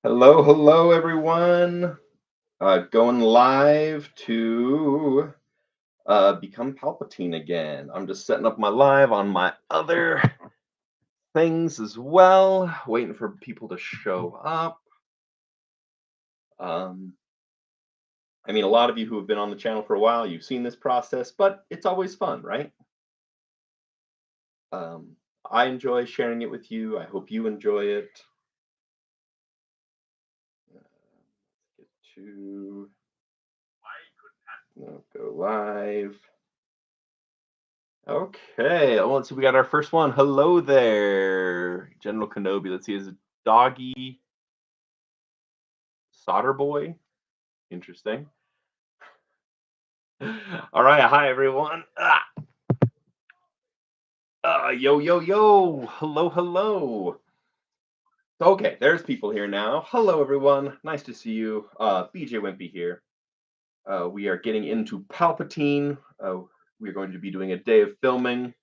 Hello, hello, everyone. Going live to become Palpatine again. I'm just setting up my live on my other things as well, waiting for people to show up. Um, I mean, a lot of you who have been on the channel for a while, you've seen this process, but it's always fun, right? Um, I enjoy sharing it with you. I hope you enjoy it. Get to go live. Okay, well, let's see. We got our first one. Hello there, General Kenobi. Let's see, is it Doggy Solder Boy? Interesting. All right, hi everyone. Yo, yo, yo. Hello, hello. Okay, there's people here now. Hello, everyone. Nice to see you. BJ Wimpy here. We are getting into Palpatine. We're going to be doing a day of filming.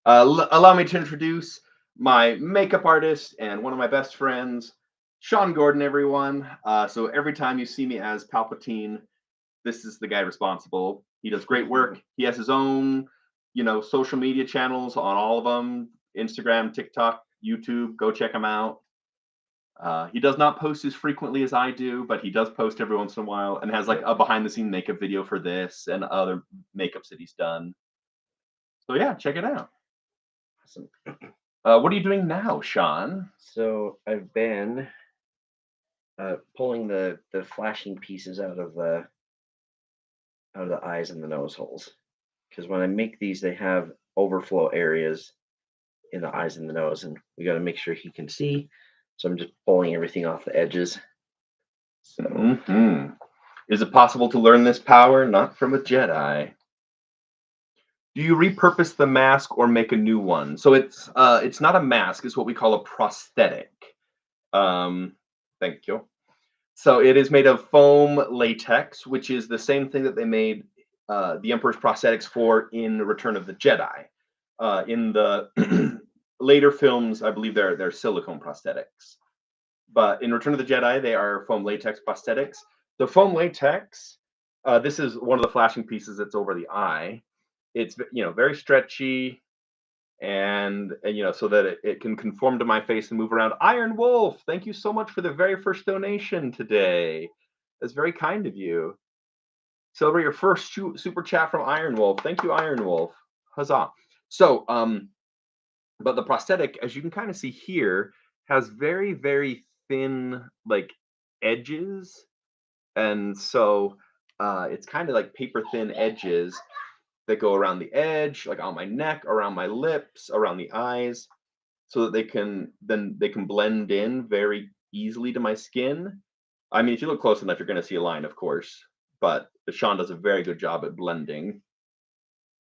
Allow me to introduce my makeup artist and one of my best friends, Shawn Gordon, everyone. So every time you see me as Palpatine, this is the guy responsible. He does great work. He has his own, social media channels on all of them: Instagram, TikTok, YouTube. Go check him out. He does not post as frequently as I do, but he does post every once in a while and has like a behind the scene makeup video for this and other makeups that he's done. So yeah, check it out. Awesome. What are you doing now, Shawn? So I've been pulling the flashing pieces out of the eyes and the nose holes, because when I make these, they have overflow areas in the eyes and the nose, and we got to make sure he can see. So I'm just pulling everything off the edges. So Is it possible to learn this power not from a Jedi? Do you repurpose the mask or make a new one? So it's not a mask; it's what we call a prosthetic. Um, thank you. So it is made of foam latex, which is the same thing that they made the Emperor's prosthetics for in Return of the Jedi. In the later films, I believe they're silicone prosthetics, but in Return of the Jedi, they are foam latex prosthetics. The foam latex, this is one of the flashing pieces that's over the eye. It's very stretchy and so that it can conform to my face and move around. Iron Wolf, thank you so much for the very first donation today. That's very kind of you. Celebrate your first super chat from Iron Wolf. Thank you, Iron Wolf. Huzzah. So, but the prosthetic, as you can kind of see here, has very, very thin like edges. And so it's kind of like paper thin edges that go around the edge, like on my neck, around my lips, around the eyes, so that they can blend in very easily to my skin. I mean, if you look close enough, you're going to see a line, of course, but Shawn does a very good job at blending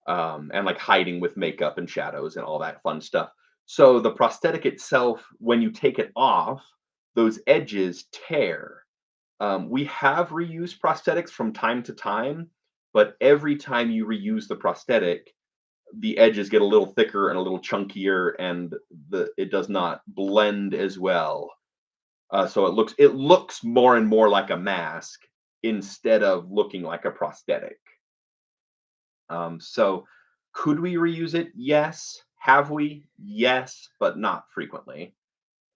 and like hiding with makeup and shadows and all that fun stuff. So the prosthetic itself, when you take it off, those edges tear. We have reused prosthetics from time to time, but every time you reuse the prosthetic, the edges get a little thicker and a little chunkier, and it does not blend as well. So it looks more and more like a mask instead of looking like a prosthetic. So could we reuse it? Yes. Have we? Yes, but not frequently.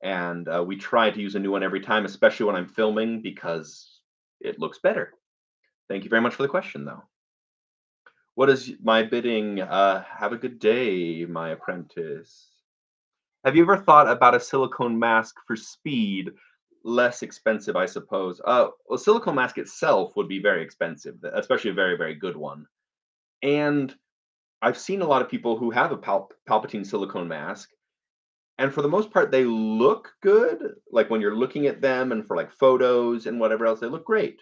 And we try to use a new one every time, especially when I'm filming, because it looks better. Thank you very much for the question, though. What is my bidding? Have a good day, my apprentice. Have you ever thought about a silicone mask for speed? Less expensive, I suppose. Well, silicone mask itself would be very expensive, especially a very, very good one. And I've seen a lot of people who have a Palpatine silicone mask, and for the most part, they look good. Like when you're looking at them and for like photos and whatever else, they look great.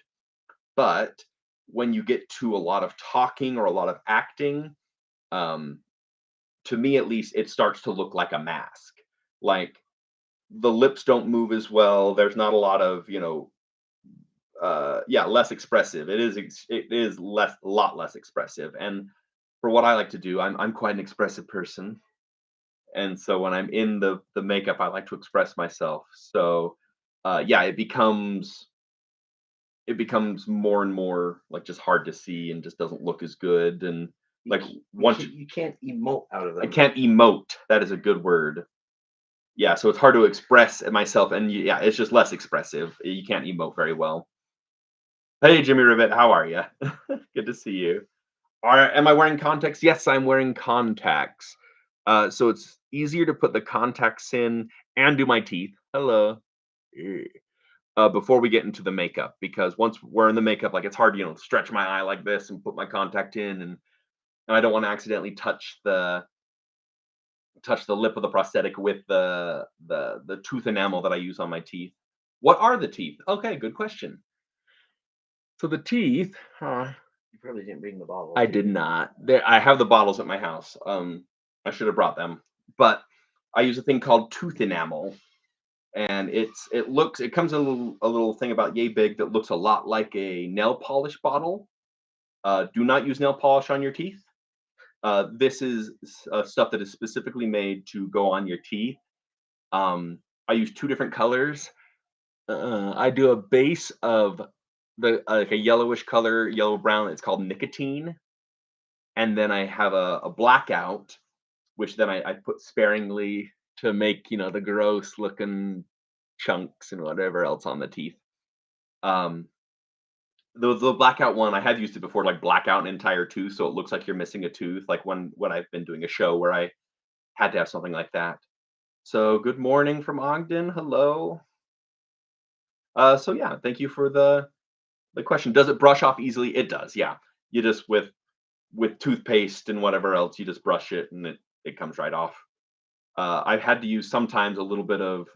But when you get to a lot of talking or a lot of acting, um, to me at least, it starts to look like a mask. Like the lips don't move as well. There's not a lot of, yeah, less expressive. It is less, a lot less expressive. And for what I like to do, I'm quite an expressive person, and so when I'm in the makeup, I like to express myself. So yeah, it becomes more and more like just hard to see and just doesn't look as good. And like once you can't emote out of I them. can't emote, that is a good word. Yeah, so it's hard to express myself, and yeah, it's just less expressive. You can't emote very well. Hey, Jimmy Rivet, how are you? Good to see you. Am I wearing contacts? Yes, I'm wearing contacts. So it's easier to put the contacts in and do my teeth. Hello. Eh. Before we get into the makeup, because once we're in the makeup, like it's hard, stretch my eye like this and put my contact in, and I don't want to accidentally touch the lip of the prosthetic with the tooth enamel that I use on my teeth. What are the teeth? Okay, good question. So the teeth, You probably didn't bring the bottle. I did not. There, I have the bottles at my house. I should have brought them, but I use a thing called tooth enamel, and it comes in a little thing about yay big that looks a lot like a nail polish bottle. Do not use nail polish on your teeth. This is stuff that is specifically made to go on your teeth. I use two different colors. I do a base of like a yellowish color, yellow brown. It's called nicotine, and then I have a blackout, which then I put sparingly to make the gross looking chunks and whatever else on the teeth. Um, the blackout one, I have used it before, like blackout an entire tooth, so it looks like you're missing a tooth. Like when I've been doing a show where I had to have something like that. So good morning from Ogden. Hello. So yeah, thank you for the question. Does it brush off easily? It does. Yeah. You just with toothpaste and whatever else, you just brush it and it comes right off. I've had to use sometimes a little bit of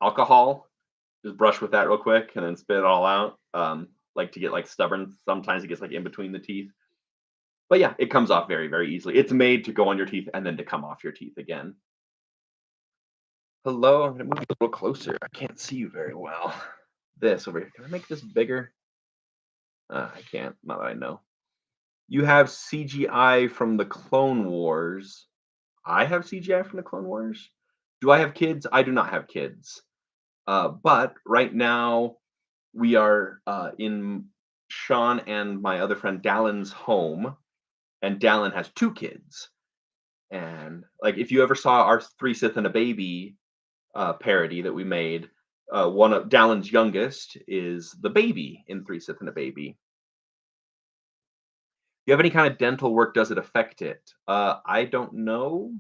alcohol. Just brush with that real quick and then spit it all out. Like to get like stubborn. Sometimes it gets like in between the teeth. But yeah, it comes off very, very easily. It's made to go on your teeth and then to come off your teeth again. Hello, I'm gonna move you a little closer. I can't see you very well. This over here. Can I make this bigger? I can't. Not that I know. You have CGI from the Clone Wars. I have CGI from the Clone Wars. Do I have kids? I do not have kids. But right now we are in Sean and my other friend Dallin's home, and Dallin has two kids. And like, if you ever saw our Three Sith and a Baby parody that we made, one of Dallin's youngest is the baby in Three Sith and a Baby. You have any kind of dental work? Does it affect it? I don't know.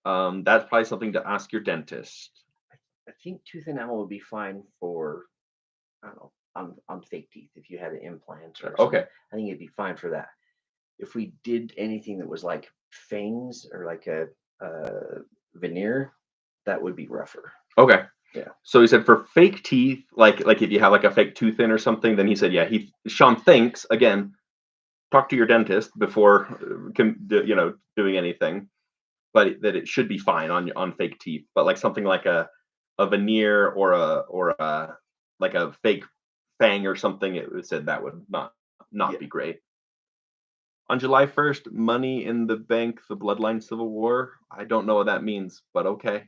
That's probably something to ask your dentist. I think tooth enamel would be fine for, I don't know, on fake teeth if you had an implant or something. Okay. I think it'd be fine for that. If we did anything that was like fangs or like a veneer, that would be rougher. Okay. Yeah. So he said for fake teeth, like if you have like a fake tooth in or something, then he said, yeah, Sean thinks again, talk to your dentist before doing anything, but that it should be fine on fake teeth. But like something like a veneer or a like a fake fang or something, it said that would not be great. On July 1st, money in the bank, the Bloodline Civil War. I don't know what that means, but okay.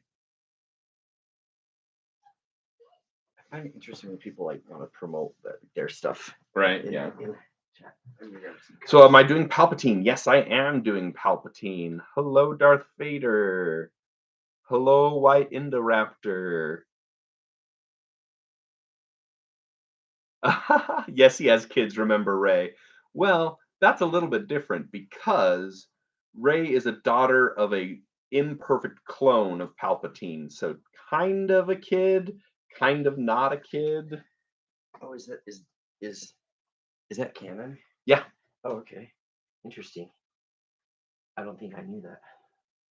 I find it interesting when people like want to promote their stuff. Right. In Yeah. chat. So am I doing Palpatine? Yes, I am doing Palpatine. Hello, Darth Vader. Hello, White Indoraptor. Yes, he has kids, remember Ray. Well, that's a little bit different because Ray is a daughter of a imperfect clone of Palpatine. So kind of a kid, kind of not a kid. Oh, is that canon? Yeah. Oh, okay. Interesting. I don't think I knew that.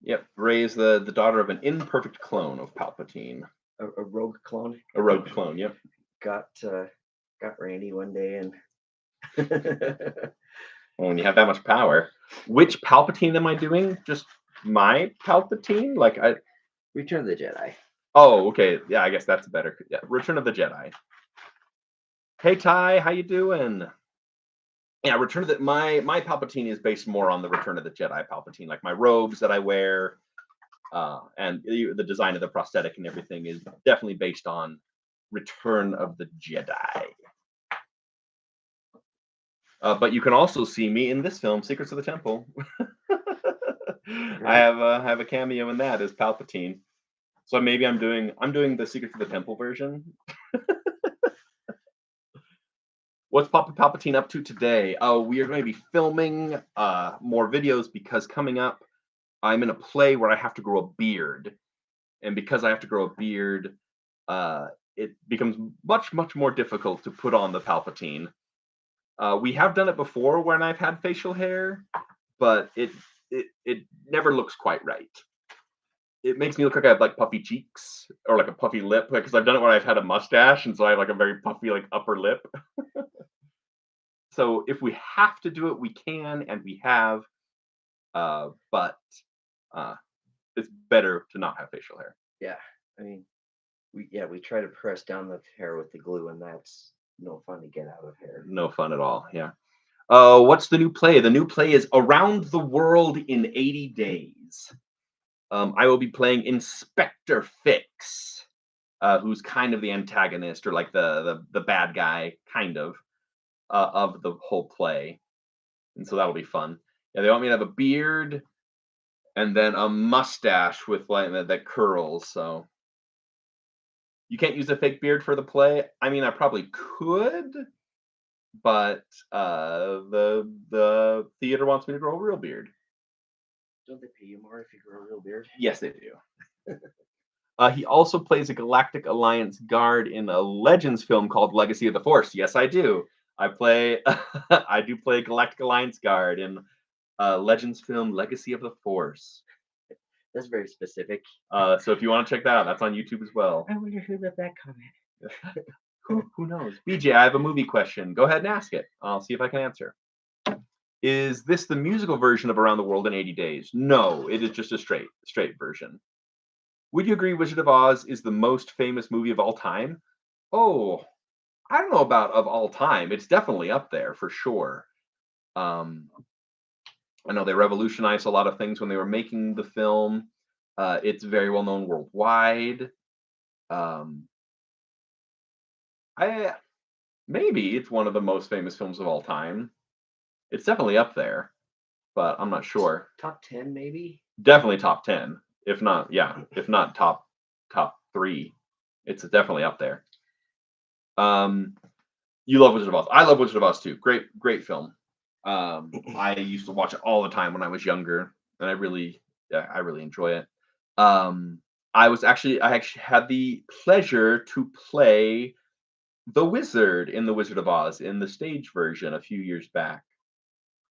Yep. Ray is the daughter of an imperfect clone of Palpatine. A rogue clone. A rogue clone, yep. Got Randy one day and Well, when you have that much power. Which Palpatine am I doing? Just my Palpatine? Like Return of the Jedi. Oh, okay. Yeah, I guess that's better. Yeah, Return of the Jedi. Hey Ty, how you doing? Yeah, Return of the my Palpatine is based more on the Return of the Jedi Palpatine, like my robes that I wear. And the design of the prosthetic and everything is definitely based on Return of the Jedi. But you can also see me in this film, Secrets of the Temple. I have a cameo in that as Palpatine. So maybe I'm doing the Secrets of the Temple version. What's Papa Palpatine up to today? Oh, we are going to be filming more videos because coming up, I'm in a play where I have to grow a beard, and because I have to grow a beard, it becomes much more difficult to put on the Palpatine. We have done it before when I've had facial hair, but it never looks quite right. It makes me look like I have like puffy cheeks or like a puffy lip because I've done it when I've had a mustache, and so I have like a very puffy like upper lip. So if we have to do it, we can, and we have. But it's better to not have facial hair. Yeah, I mean, we try to press down the hair with the glue, and that's no fun to get out of hair. No fun at all. Yeah. What's the new play? The new play is Around the World in 80 Days. I will be playing Inspector Fix, who's kind of the antagonist or like the bad guy, kind of the whole play, and so that'll be fun. Yeah, they want me to have a beard and then a mustache with like that curls. So you can't use a fake beard for the play. I mean, I probably could, but the theater wants me to grow a real beard. Don't they pay you more if you grow a real beard? Yes, they do. He also plays a Galactic Alliance guard in a Legends film called Legacy of the Force. Yes, I do. I play. I do play Galactic Alliance guard in Legends film Legacy of the Force. That's very specific. So if you want to check that out, that's on YouTube as well. I wonder who left that comment. Who knows? BJ, I have a movie question. Go ahead and ask it. I'll see if I can answer. Is this the musical version of Around the World in 80 Days? No, it is just a straight version. Would you agree Wizard of Oz is the most famous movie of all time? Oh, I don't know about of all time. It's definitely up there for sure. I know they revolutionized a lot of things when they were making the film. It's very well known worldwide. Maybe it's one of the most famous films of all time. It's definitely up there, but I'm not sure. Top 10, maybe? Definitely top 10. If not top 3. It's definitely up there. You love Wizard of Oz. I love Wizard of Oz too. Great film. I used to watch it all the time when I was younger, and I really enjoy it. I actually had the pleasure to play the wizard in The Wizard of Oz in the stage version a few years back.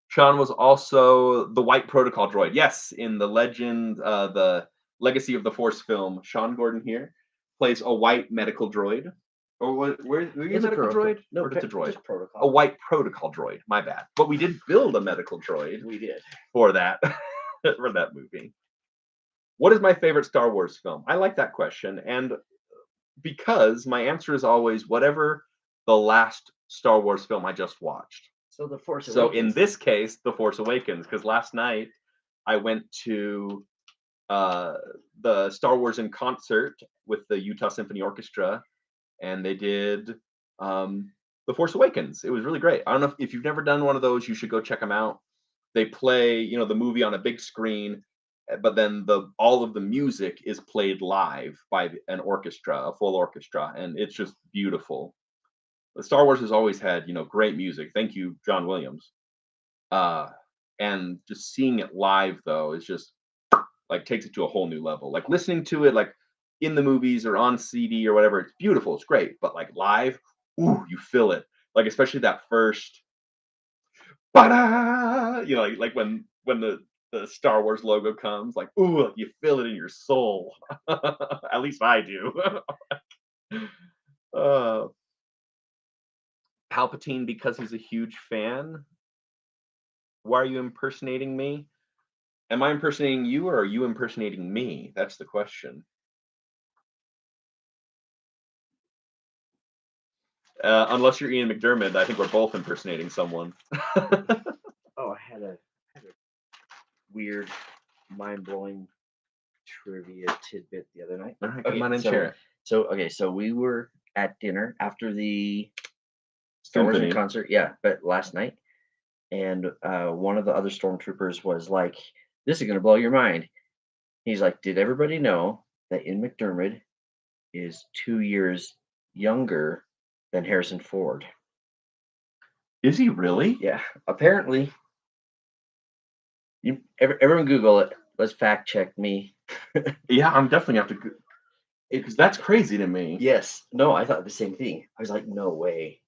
Shawn was also the White Protocol droid. Yes, in the the Legacy of the Force film, Shawn Gordon here plays a white medical droid. Or were you a medical droid? No, or just a droid? Just protocol. A White Protocol droid. My bad. But we did build a medical droid. We did for that for that movie. What is my favorite Star Wars film? I like that question, and because my answer is always whatever the last Star Wars film I just watched. So The Force So Awakens. in this case, The Force Awakens, because last night I went to the Star Wars in concert with the Utah Symphony Orchestra, and they did The Force Awakens. It was really great. I don't know if you've never done one of those, you should go check them out. They play, the movie on a big screen, but then all of the music is played live by an orchestra, a full orchestra, and it's just beautiful. The Star Wars has always had, great music. Thank you, John Williams. And just seeing it live though is just like takes it to a whole new level. Like listening to it like in the movies or on CD or whatever, it's beautiful, it's great. But like live, ooh, you feel it. Like especially that first, like when the Star Wars logo comes, like ooh, you feel it in your soul. At least I do. Palpatine because he's a huge fan. Why are you impersonating me? Am I impersonating you or are you impersonating me? That's the question. Unless you're Ian McDiarmid, I think we're both impersonating someone. I had a weird, mind-blowing trivia tidbit the other night. All right, come on and so, share it. So we were at dinner after the Star Wars Symphony. concert. Yeah, but last night, and one of the other stormtroopers was like, "This is gonna blow your mind." He's like, "Did everybody know that Ian McDiarmid is 2 years younger than Harrison Ford?" Is he really? Yeah, apparently. Everyone Google it. Let's fact check me. Yeah, I'm definitely have to, because that's crazy to me. Yes. No, I thought the same thing. I was like, no way.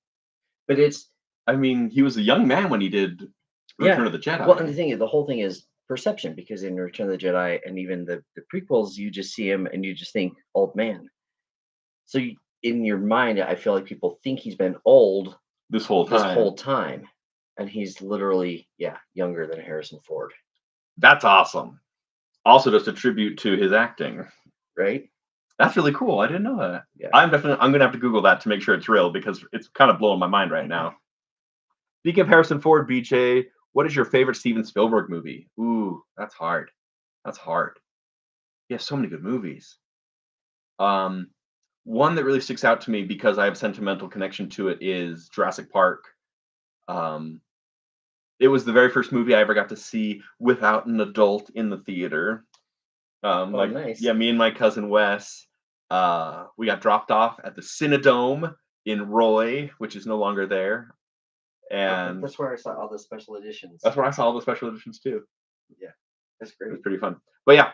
But it's I mean, he was a young man when he did yeah. Return of the Jedi. Well, and the whole thing is perception because in Return of the Jedi and even the prequels, you just see him and you just think old man. So in your mind, I feel like people think he's been old this whole this time. whole time, and he's literally younger than Harrison Ford. That's awesome. Also, just a tribute to his acting. Right? That's really cool. I didn't know that. Yeah. I'm gonna have to Google that to make sure it's real because it's kind of blowing my mind right now. Speaking of Harrison Ford, BJ, what is your favorite Steven Spielberg movie? Ooh, that's hard. That's hard. He has so many good movies. One that really sticks out to me because I have a sentimental connection to it is Jurassic Park. It was the very first movie I ever got to see without an adult in the theater. Nice. Yeah, me and my cousin Wes, we got dropped off at the Cinedome in Roy, which is no longer there. And that's where I saw all the special editions. that's where I saw all the special editions too. Yeah, that's It great. was pretty fun. But yeah,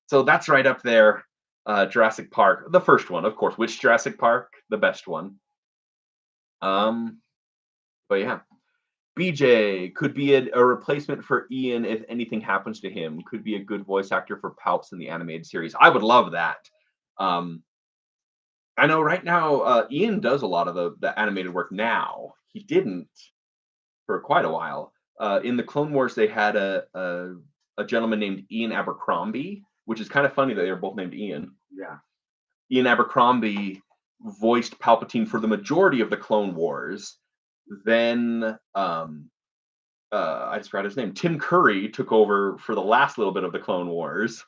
so that's right up there. Jurassic Park, the first one, of course. Which Jurassic Park? The best one. But yeah, BJ could be a replacement for Ian if anything happens to him. Could be a good voice actor for Palps in the animated series. I would love that. I know right now Ian does a lot of the animated work now. He didn't for quite a while. In the Clone Wars, they had a gentleman named Ian Abercrombie, which is kind of funny that they were both named Ian. Yeah. Ian Abercrombie voiced Palpatine for the majority of the Clone Wars. Then I just forgot his name. Tim Curry took over for the last little bit of the Clone Wars,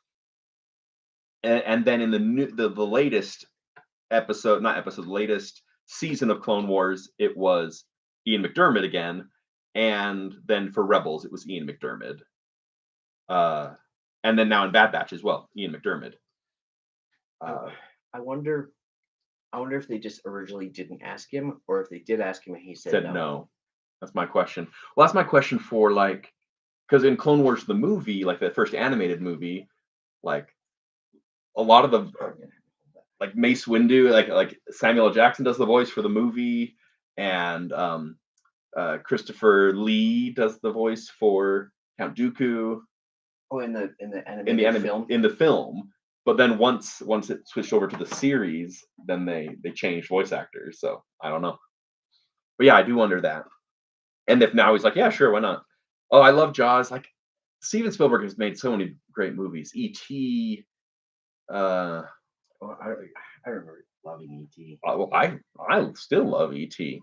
and then in the latest episode, not episode, latest season of Clone Wars, it was Ian McDiarmid again, and then for Rebels, it was Ian McDiarmid. And then now in Bad Batch as well, Ian McDiarmid. I wonder if they just originally didn't ask him, or if they did ask him and he said no. That's my question. Well, that's my question for like, because in Clone Wars the movie, like the first animated movie, like a lot of the like Mace Windu, like Samuel L. Jackson does the voice for the movie, and Christopher Lee does the voice for Count Dooku. Oh, in the animated film. In the film, but then once it switched over to the series, then they changed voice actors. So I don't know, but yeah, I do wonder that. And if now he's like, yeah, sure, why not? Oh, I love Jaws. Like Steven Spielberg has made so many great movies. E.T. I remember loving E.T. Well, I still love E.T.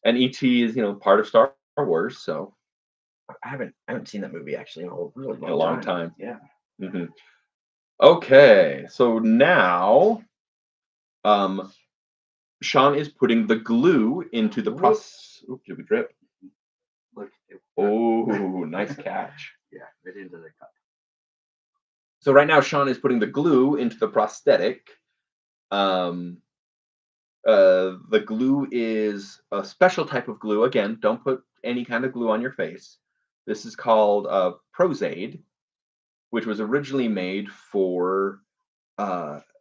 And E.T. is part of Star Wars, so I haven't seen that movie actually in a really long time. Yeah. Mm-hmm. Okay, so now, Shawn is putting the glue into the process. Oops, did we drip? Look. Oh, nice catch. Yeah, right into the cup. So right now, Shawn is putting the glue into the prosthetic. The glue is a special type of glue. Again, don't put any kind of glue on your face. This is called Prosade, which was originally made for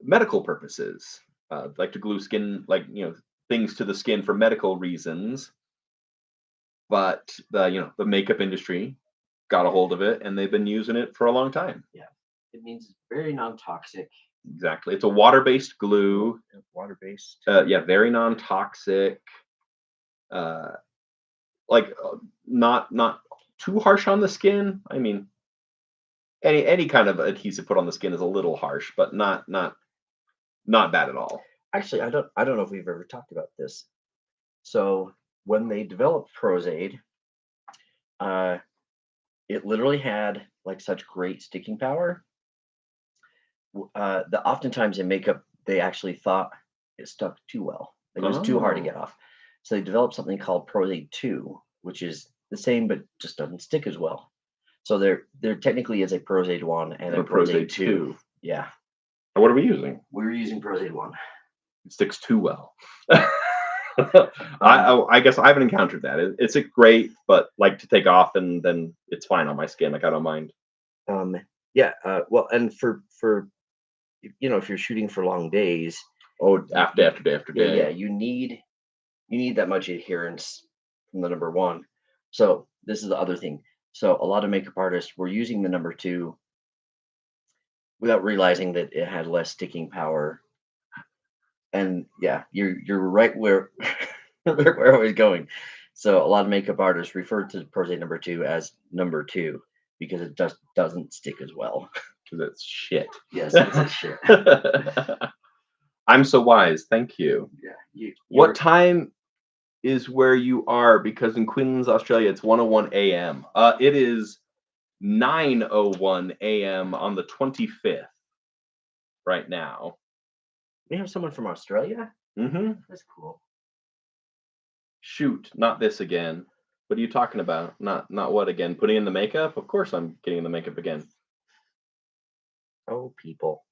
medical purposes, like to glue skin, like things to the skin for medical reasons. But the makeup industry got a hold of it, and they've been using it for a long time. Yeah, it means it's very non-toxic. Exactly, it's a water-based glue. Water-based. Yeah, very non-toxic. Not too harsh on the skin. I mean, any kind of adhesive put on the skin is a little harsh, but not bad at all. Actually, I don't know if we've ever talked about this. So when they developed Prosade, it literally had like such great sticking power Oftentimes in makeup, they actually thought it stuck too well. Like it was too hard to Oh, get off. So they developed something called Prosade 2, which is the same but just doesn't stick as well. So there technically is a Prosade 1 and and a a Prosade Prosade 2. 2. Yeah. And what are we using? We were using Prosade 1. It sticks too well. Um, I guess I haven't encountered that. It's a great, but like to take off and then it's fine on my skin. Like I don't mind. um, yeah, well, and for if you're shooting for long days, Oh, after day after yeah, day. you need that much adherence from the number 1. So this is the other thing. So a lot of makeup artists were using the number 2 without realizing that it had less sticking power. And yeah, you're right where where I was going. So a lot of makeup artists refer to Prosade number 2 as number 2 because it just doesn't stick as well. Because it's shit. Yes, it's a shit. I'm so wise. Thank you. Yeah, What time is where you are? Because in Queensland, Australia, it's 1:01 a.m. It is 9:01 a.m. on the 25th right now. we have someone from Australia. Mm-hmm. That's cool. Shoot, not this again. What are you talking about? Not what again? Putting in the makeup? Of course I'm getting in the makeup again. Oh, people.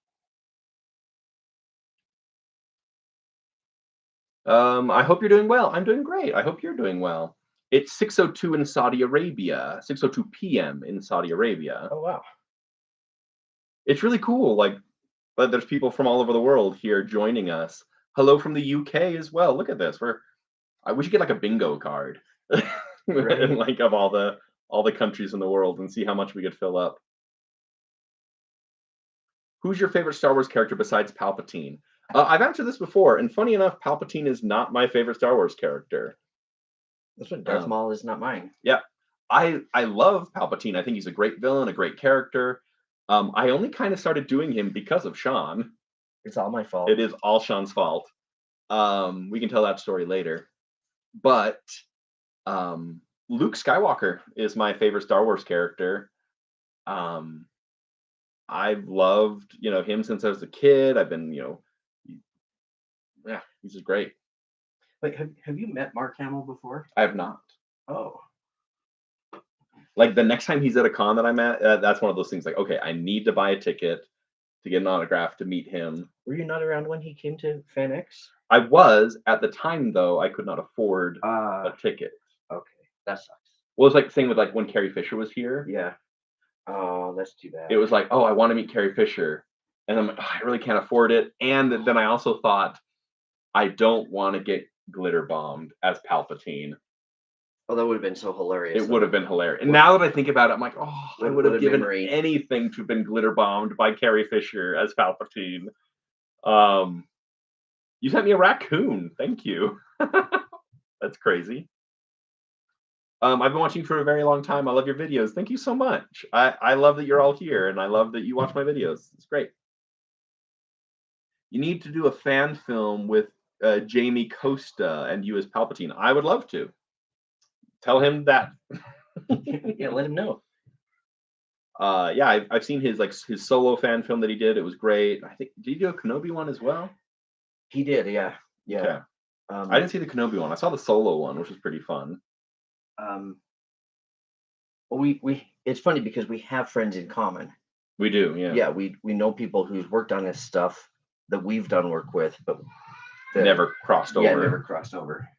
I hope you're doing well. I'm doing great. I hope you're doing well. It's 6:02 in Saudi Arabia. 6:02 p.m. in Saudi Arabia. Oh wow. It's really cool. Like, but there's people from all over the world here joining us. Hello from the UK as well. Look at this. We should get like a bingo card, Right. and like of all the countries in the world, and see how much we could fill up. Who's your favorite Star Wars character besides Palpatine? I've answered this before, and funny enough, Palpatine is not my favorite Star Wars character. That's what Darth Um, Maul is not mine. yeah, I love Palpatine. I think he's a great villain, a great character. I only kind of started doing him because of Sean. It's all my fault. It is all Sean's fault. We can tell that story later. But Luke Skywalker is my favorite Star Wars character. Um, I've loved him since I was a kid. I've been yeah, he's just great. Wait, have you met Mark Hamill before? I have not. Oh, Like the next time he's at a con that I'm at, that's one of those things. Like, okay, I need to buy a ticket to get an autograph to meet him. were you not around when he came to FanX? I was at the time though. I could not afford a ticket. Okay, that sucks. Well, it's like the thing with like when Carrie Fisher was here. Yeah. Oh, that's too bad. It was like, oh, I want to meet Carrie Fisher, and I'm like, oh, I really can't afford it. And then I also thought, I don't want to get glitter bombed as Palpatine. Oh, that would have been so hilarious. It would have been hilarious. And now that I think about it, I'm like, oh, I would have a given memory. anything to have been glitter bombed by Carrie Fisher as Palpatine. You sent me a raccoon. Thank you. That's crazy. I've been watching for a very long time. I love your videos. Thank you so much. I love that you're all here, and I love that you watch my videos. It's great. You need to do a fan film with Jamie Costa and you as Palpatine. I would love to. Tell him that. Yeah, let him know. Yeah, I've seen his solo fan film that he did. It was great. I think did he do a Kenobi one as well? He did, yeah. Yeah. Okay. I didn't see the Kenobi one. I saw the solo one, which was pretty fun. Well, we it's funny because we have friends in common. We do, yeah. Yeah, we know people who's worked on this stuff that we've done work with, but Never crossed over. Yeah, never crossed over.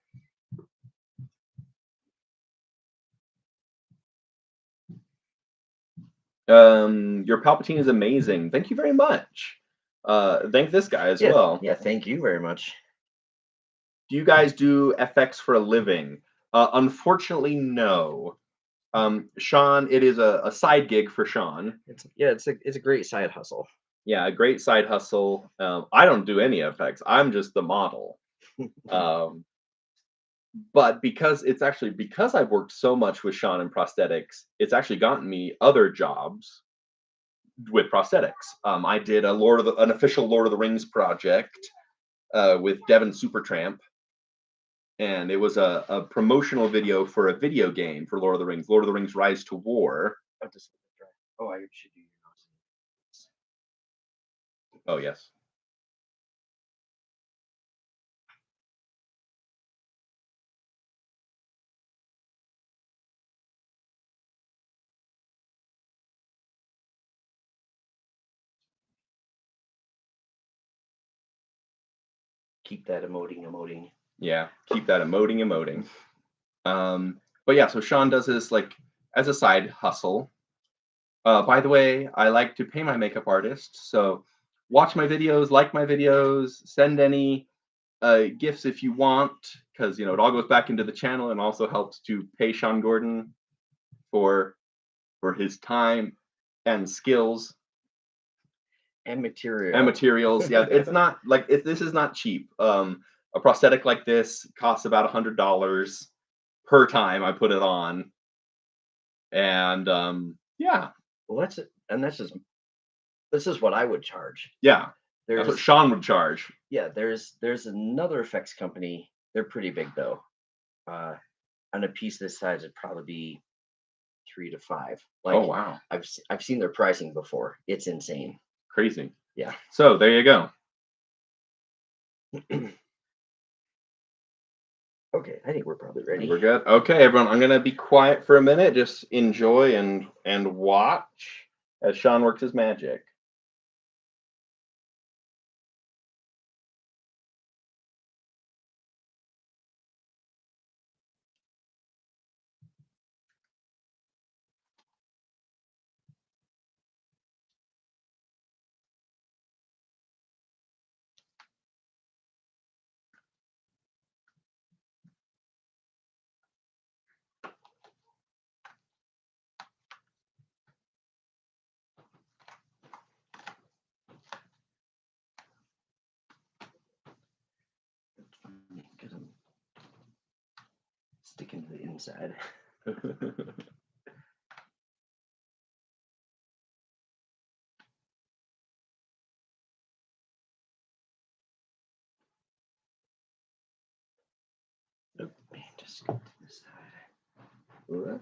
Your Palpatine is amazing. Thank you very much. Thank this guy as well. Yeah, thank you very much. Do you guys do FX for a living? Unfortunately, no. Sean, it is a side gig for Sean. It's a great side hustle. Yeah, a great side hustle. I don't do any FX. I'm just the model. But because I've worked so much with Sean in prosthetics, it's actually gotten me other jobs with prosthetics. I did an official Lord of the Rings project with Devon Supertramp, and it was a promotional video for a video game for Lord of the Rings Rise to War. Oh, I should do Oh, yes. Keep that emoting. Yeah, keep that emoting. But yeah, so Shawn does this like as a side hustle. By the way, I like to pay my makeup artist, so watch my videos, like my videos, send any gifts if you want, because you know it all goes back into the channel and also helps to pay Shawn Gordon for his time and skills And material. and materials. Yeah, it's not like this is not cheap. A prosthetic like this costs about $100 per time I put it on, and yeah, Well, this is what I would charge. yeah, that's what There's Shawn would charge. yeah, there's another effects company. They're pretty big though. On a piece this size, it'd probably be 3 to 5. Oh Like wow, I've seen their pricing before. It's insane. crazy. Yeah. So there you go. Okay, I think we're probably ready. We're good. Okay, everyone, I'm gonna be quiet for a minute. Just enjoy and watch as Shawn works his magic. Because I'm sticking to the inside. Nope, just go to this side. Ooh.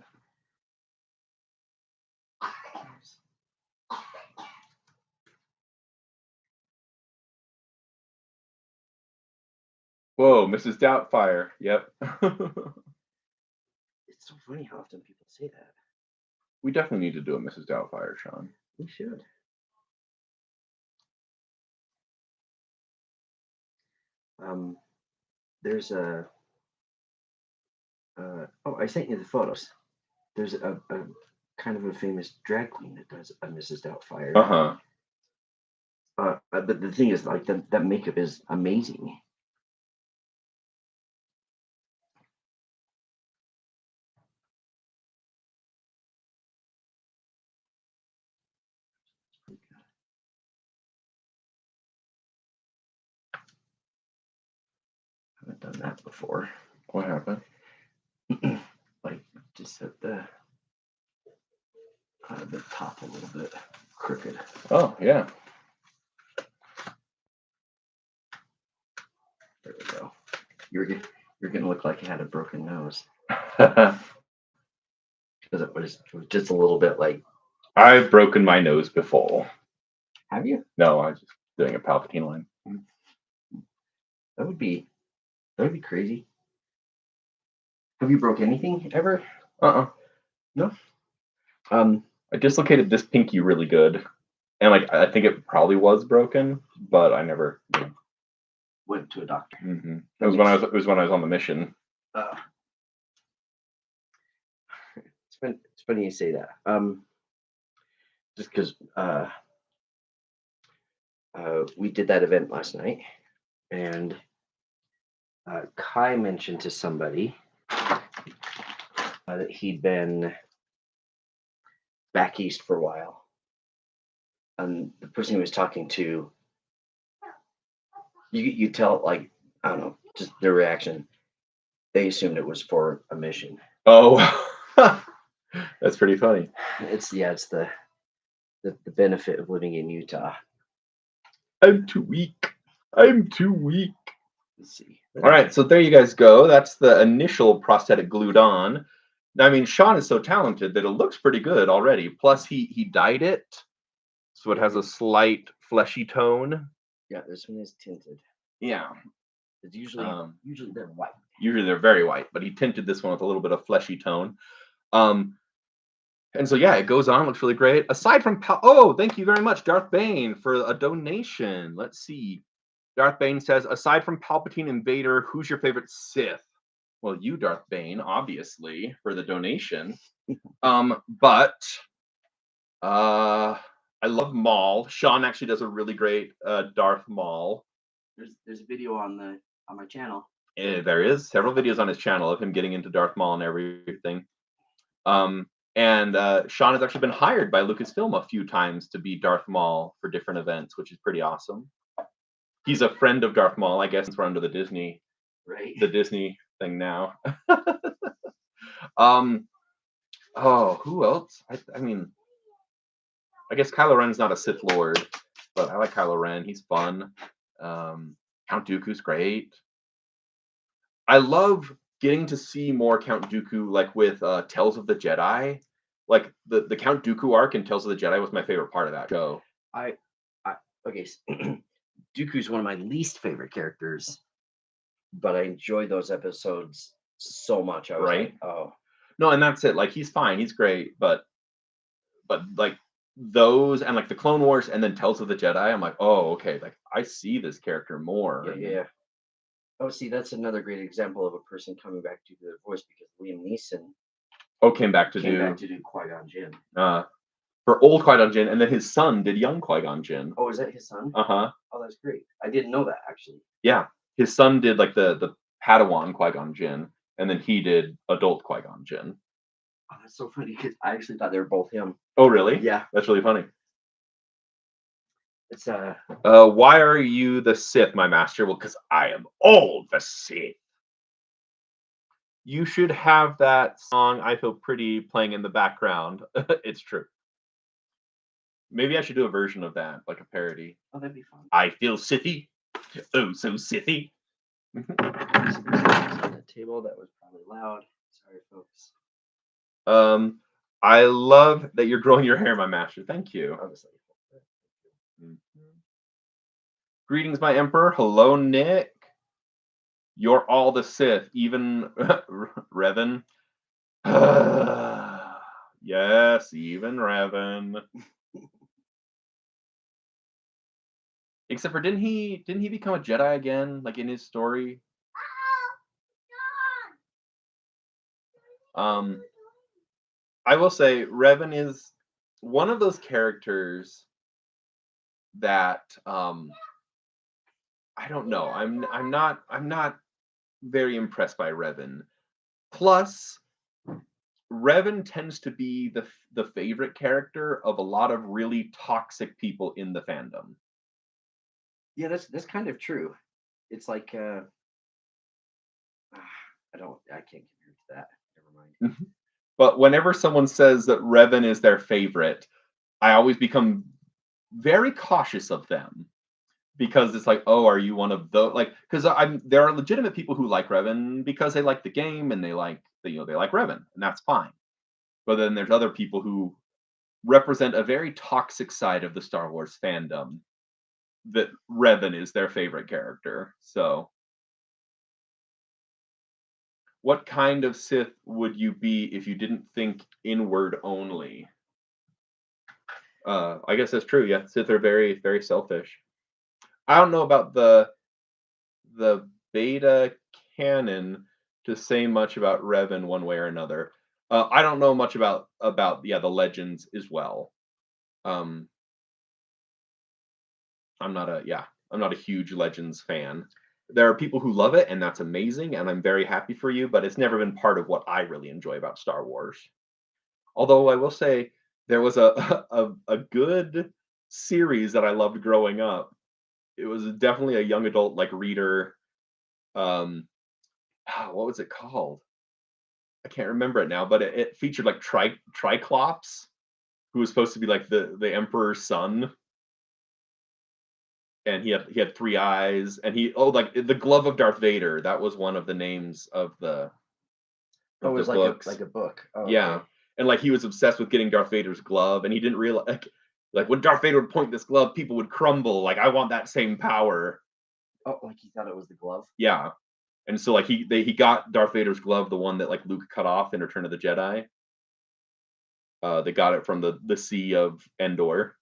Whoa, Mrs. Doubtfire. Yep. It's so funny how often people say that. We definitely need to do a Mrs. Doubtfire, Shawn. We should. There's a. Oh, I sent you the photos. There's a kind of a famous drag queen that does a Mrs. Doubtfire. Uh-huh. But the thing is, like that makeup is amazing. I haven't done that before. What happened? Like just at the top a little bit crooked. Oh, yeah. There we go. You're gonna look like you had a broken nose I've because it was just a little bit like. broken my nose before. Have you? No, I was just doing a Palpatine line. That would be crazy. Have you broke anything ever? No. I dislocated this pinky really good, and like I think it probably was broken, but I never. Went to a doctor. Mm-hmm. It was when I was on the mission. It's funny you say that. Just because we did that event last night, and Kai mentioned to somebody that he'd been back east for a while, and the person he was talking to, you tell, like, I don't know, just their reaction. They assumed it was for a mission. Oh, that's pretty funny. It's the benefit of living in Utah. I'm too weak. I'm too weak. Let's see. All right, so there you guys go. That's the initial prosthetic glued on. I mean, Shawn is so talented that it looks pretty good already. Plus, he dyed it, so it has a slight fleshy tone. Yeah, this one is tinted. Yeah. It's usually they're white. Usually they're very white, but he tinted this one with a little bit of fleshy tone. And so yeah, it goes on, looks really great. Aside from oh, thank you very much, Darth Bane, for a donation. Let's see. Darth Bane says, aside from Palpatine and Vader, who's your favorite Sith? Well, you, Darth Bane, obviously, for the donation. But I love Maul. Shawn actually does a really great Darth Maul. There's a video on my channel. There is several videos on his channel of him getting into Darth Maul and everything. And Shawn has actually been hired by Lucasfilm a few times to be Darth Maul for different events, which is pretty awesome. He's a friend of Darth Maul, I guess, since we're under the Disney, the Disney thing now. Oh, who else? I mean, I guess Kylo Ren's not a Sith Lord, but I like Kylo Ren. He's fun. Count Dooku's great. I love getting to see more Count Dooku, like with Tales of the Jedi. Like the Count Dooku arc in Tales of the Jedi was my favorite part of that show. Okay, Dooku's one of my least favorite characters, but I enjoy those episodes so much. I was Right? Like, oh no, and that's it. Like he's fine, he's great, but like those and like the Clone Wars and then Tales of the Jedi, I'm like, oh, okay, like I see this character more. Yeah. Oh, see, that's another great example of a person coming back to their voice because Liam Neeson came back to do Qui-Gon Jinn. For old Qui-Gon Jinn, and then his son did young Qui-Gon Jinn. Oh, is that his son? Uh-huh. Oh, that's great. I didn't know that actually. Yeah, his son did like the Padawan Qui-Gon Jinn, and then he did adult Qui-Gon Jinn. Oh, that's so funny because I actually thought they were both him. Oh, really? Yeah, that's really funny. It's why are you the Sith, my master? Well, because I am old the Sith. You should have that song "I Feel Pretty" playing in the background. It's true. Maybe I should do a version of that, like a parody. Oh, that'd be fun. I feel Sithy. Oh, so Sithy. The table that was probably loud. Sorry, folks. I love that you're growing your hair, my master. Thank you. Obviously. Greetings, my emperor. Hello, Nick. You're all the Sith, even Revan. Yes, even Revan. Except for didn't he become a Jedi again, like in his story? I will say Revan is one of those characters that I don't know. I'm not very impressed by Revan. Plus, Revan tends to be the favorite character of a lot of really toxic people in the fandom. Yeah, that's kind of true. It's like I can't compare to that. Never mind. But whenever someone says that Revan is their favorite, I always become very cautious of them because it's like, oh, are you one of those? Like, because there are legitimate people who like Revan because they like the game and they like Revan, and that's fine. But then there's other people who represent a very toxic side of the Star Wars fandom that Revan is their favorite character. So, what kind of Sith would you be if you didn't think inward only? I guess that's true. Yeah, Sith are very, very selfish. I don't know about the beta canon to say much about Revan one way or another. I don't know much about the legends as well. I'm not a huge Legends fan. There are people who love it, and that's amazing, and I'm very happy for you. But it's never been part of what I really enjoy about Star Wars. Although I will say there was a good series that I loved growing up. It was definitely a young adult like reader. What was it called? I can't remember it now, but it featured like Triclops, who was supposed to be like the Emperor's son, and he had three eyes, and like the glove of Darth Vader. That was one of the names of the books. Like a book. Oh, yeah, okay. and like he was obsessed with getting Darth Vader's glove, and he didn't realize. Like, Like when Darth Vader would point this glove, people would crumble. Like I want that same power. Oh, like he thought it was the glove. Yeah. And so like he got Darth Vader's glove, the one that like Luke cut off in Return of the Jedi. They got it from the sea of Endor,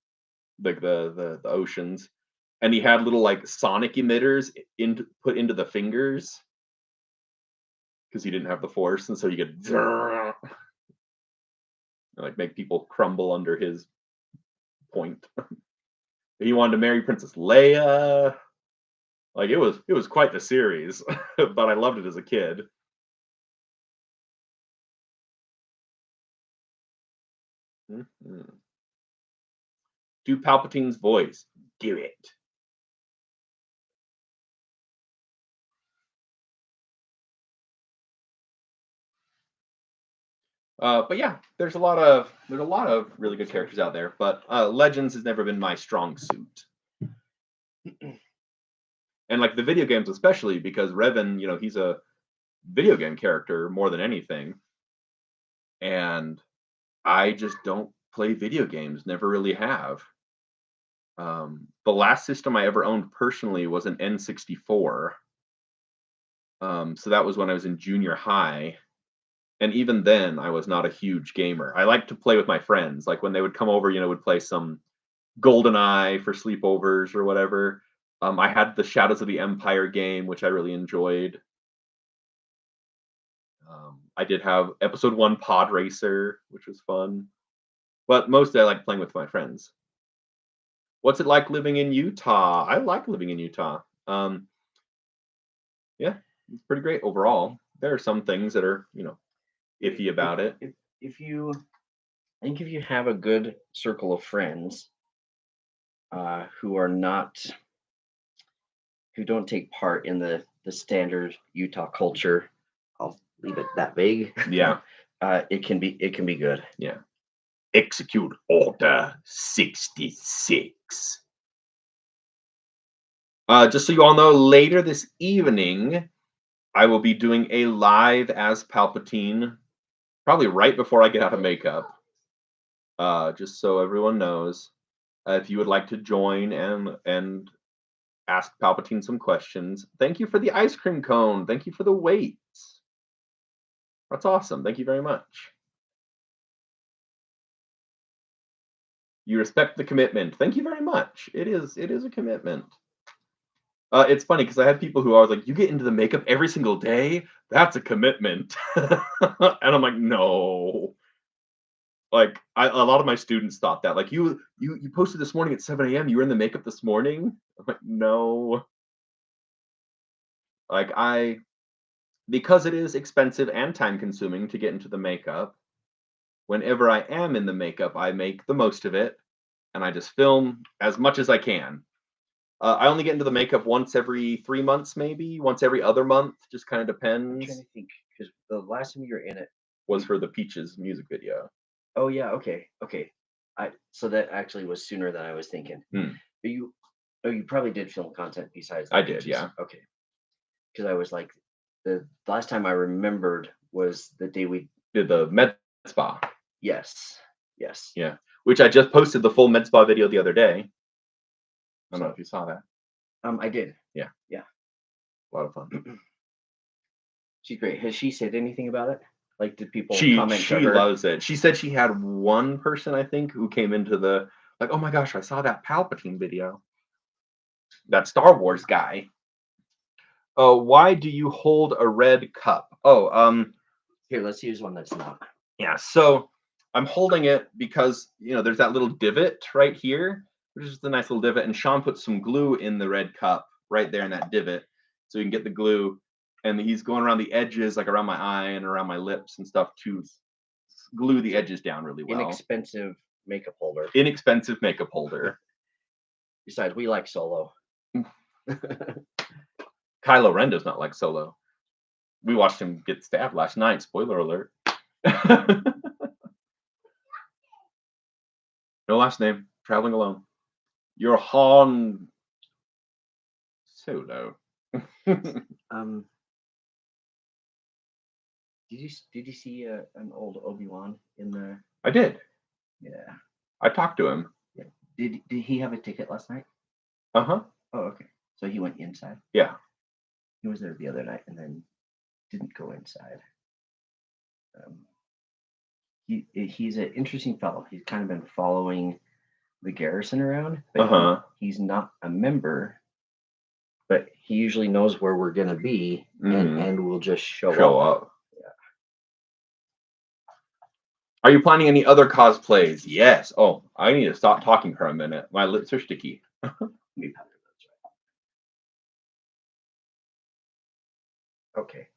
like the oceans, and he had little like sonic emitters put into the fingers because he didn't have the Force, and so you could like make people crumble under his point. He wanted to marry Princess Leia. Like it was quite the series, but I loved it as a kid. Mhm. Do Palpatine's voice. Do it. But yeah, there's a lot of really good characters out there. But Legends has never been my strong suit, and like the video games especially because Revan, he's a video game character more than anything, and I just don't play video games. Never really have. The last system I ever owned personally was an N64. So that was when I was in junior high. And even then, I was not a huge gamer. I liked to play with my friends. Like when they would come over, would play some GoldenEye for sleepovers or whatever. I had the Shadows of the Empire game, which I really enjoyed. I did have Episode 1 Pod Racer, which was fun. But mostly I like playing with my friends. What's it like living in Utah? I like living in Utah. Yeah, it's pretty great overall. There are some things that are, iffy about it. If you, I think if you have a good circle of friends who are not, who don't take part in the standard Utah culture, I'll leave it that vague. Yeah. It can be good. Yeah. Execute Order 66. Just so you all know, later this evening, I will be doing a live as Palpatine, probably right before I get out of makeup. Just so everyone knows, if you would like to join and ask Palpatine some questions. Thank you for the ice cream cone. Thank you for the weights. That's awesome. Thank you very much. You respect the commitment. Thank you very much. It is a commitment. It's funny because I have people who are always like, "You get into the makeup every single day? That's a commitment." And I'm like, "No." Like a lot of my students thought that. Like you posted this morning at 7 a.m. You were in the makeup this morning. I'm like, "No." Like because it is expensive and time consuming to get into the makeup. Whenever I am in the makeup, I make the most of it, and I just film as much as I can. I only get into the makeup once every 3 months, maybe once every other month. Just kind of I'm trying depends. to think because the last time you were in it Was for the Peaches music video. Oh yeah, okay. So that actually was sooner than I was thinking. Hmm. But you probably did film content besides the I did, beaches. yeah. Okay. Because I was like, the last time I remembered was the day we Did the med spa. Yes. Yeah. Which I just posted the full med spa video the other day. I don't know if you saw that. I did. Yeah. A lot of fun. She's great. Has she said anything about it? Like, did people She comment to her? loves it. She said she had one person, I think, who came into the like, oh my gosh, I saw that Palpatine video. That Star Wars guy. Why do you hold a red cup? Here, let's use one that's not. Yeah, so I'm holding it because there's that little divot right here, which is just a nice little divot, and Sean put some glue in the red cup right there in that divot, so you can get the glue. And he's going around the edges, like around my eye and around my lips and stuff, to glue the edges down really well. Inexpensive makeup holder. Inexpensive makeup holder. Besides, we like Solo. Kylo Ren does not like Solo. We watched him get stabbed last night. Spoiler alert. No last name. Traveling alone. You're Han Solo. Did you see an old Obi-Wan in there? I did. Yeah. I talked to him. Yeah. Did he have a ticket last night? Uh-huh. Oh, okay. So he went inside. Yeah. He was there the other night and then didn't go inside. He's an interesting fellow. He's kind of been following the garrison around, but Uh-huh. he's not a member. But he usually knows where we're gonna be, Mhm. and will just show Show up. up. Are you planning any other cosplays? Yes. Oh, I need to stop talking for a minute. My lips are sticky. We have it, that's right. Okay.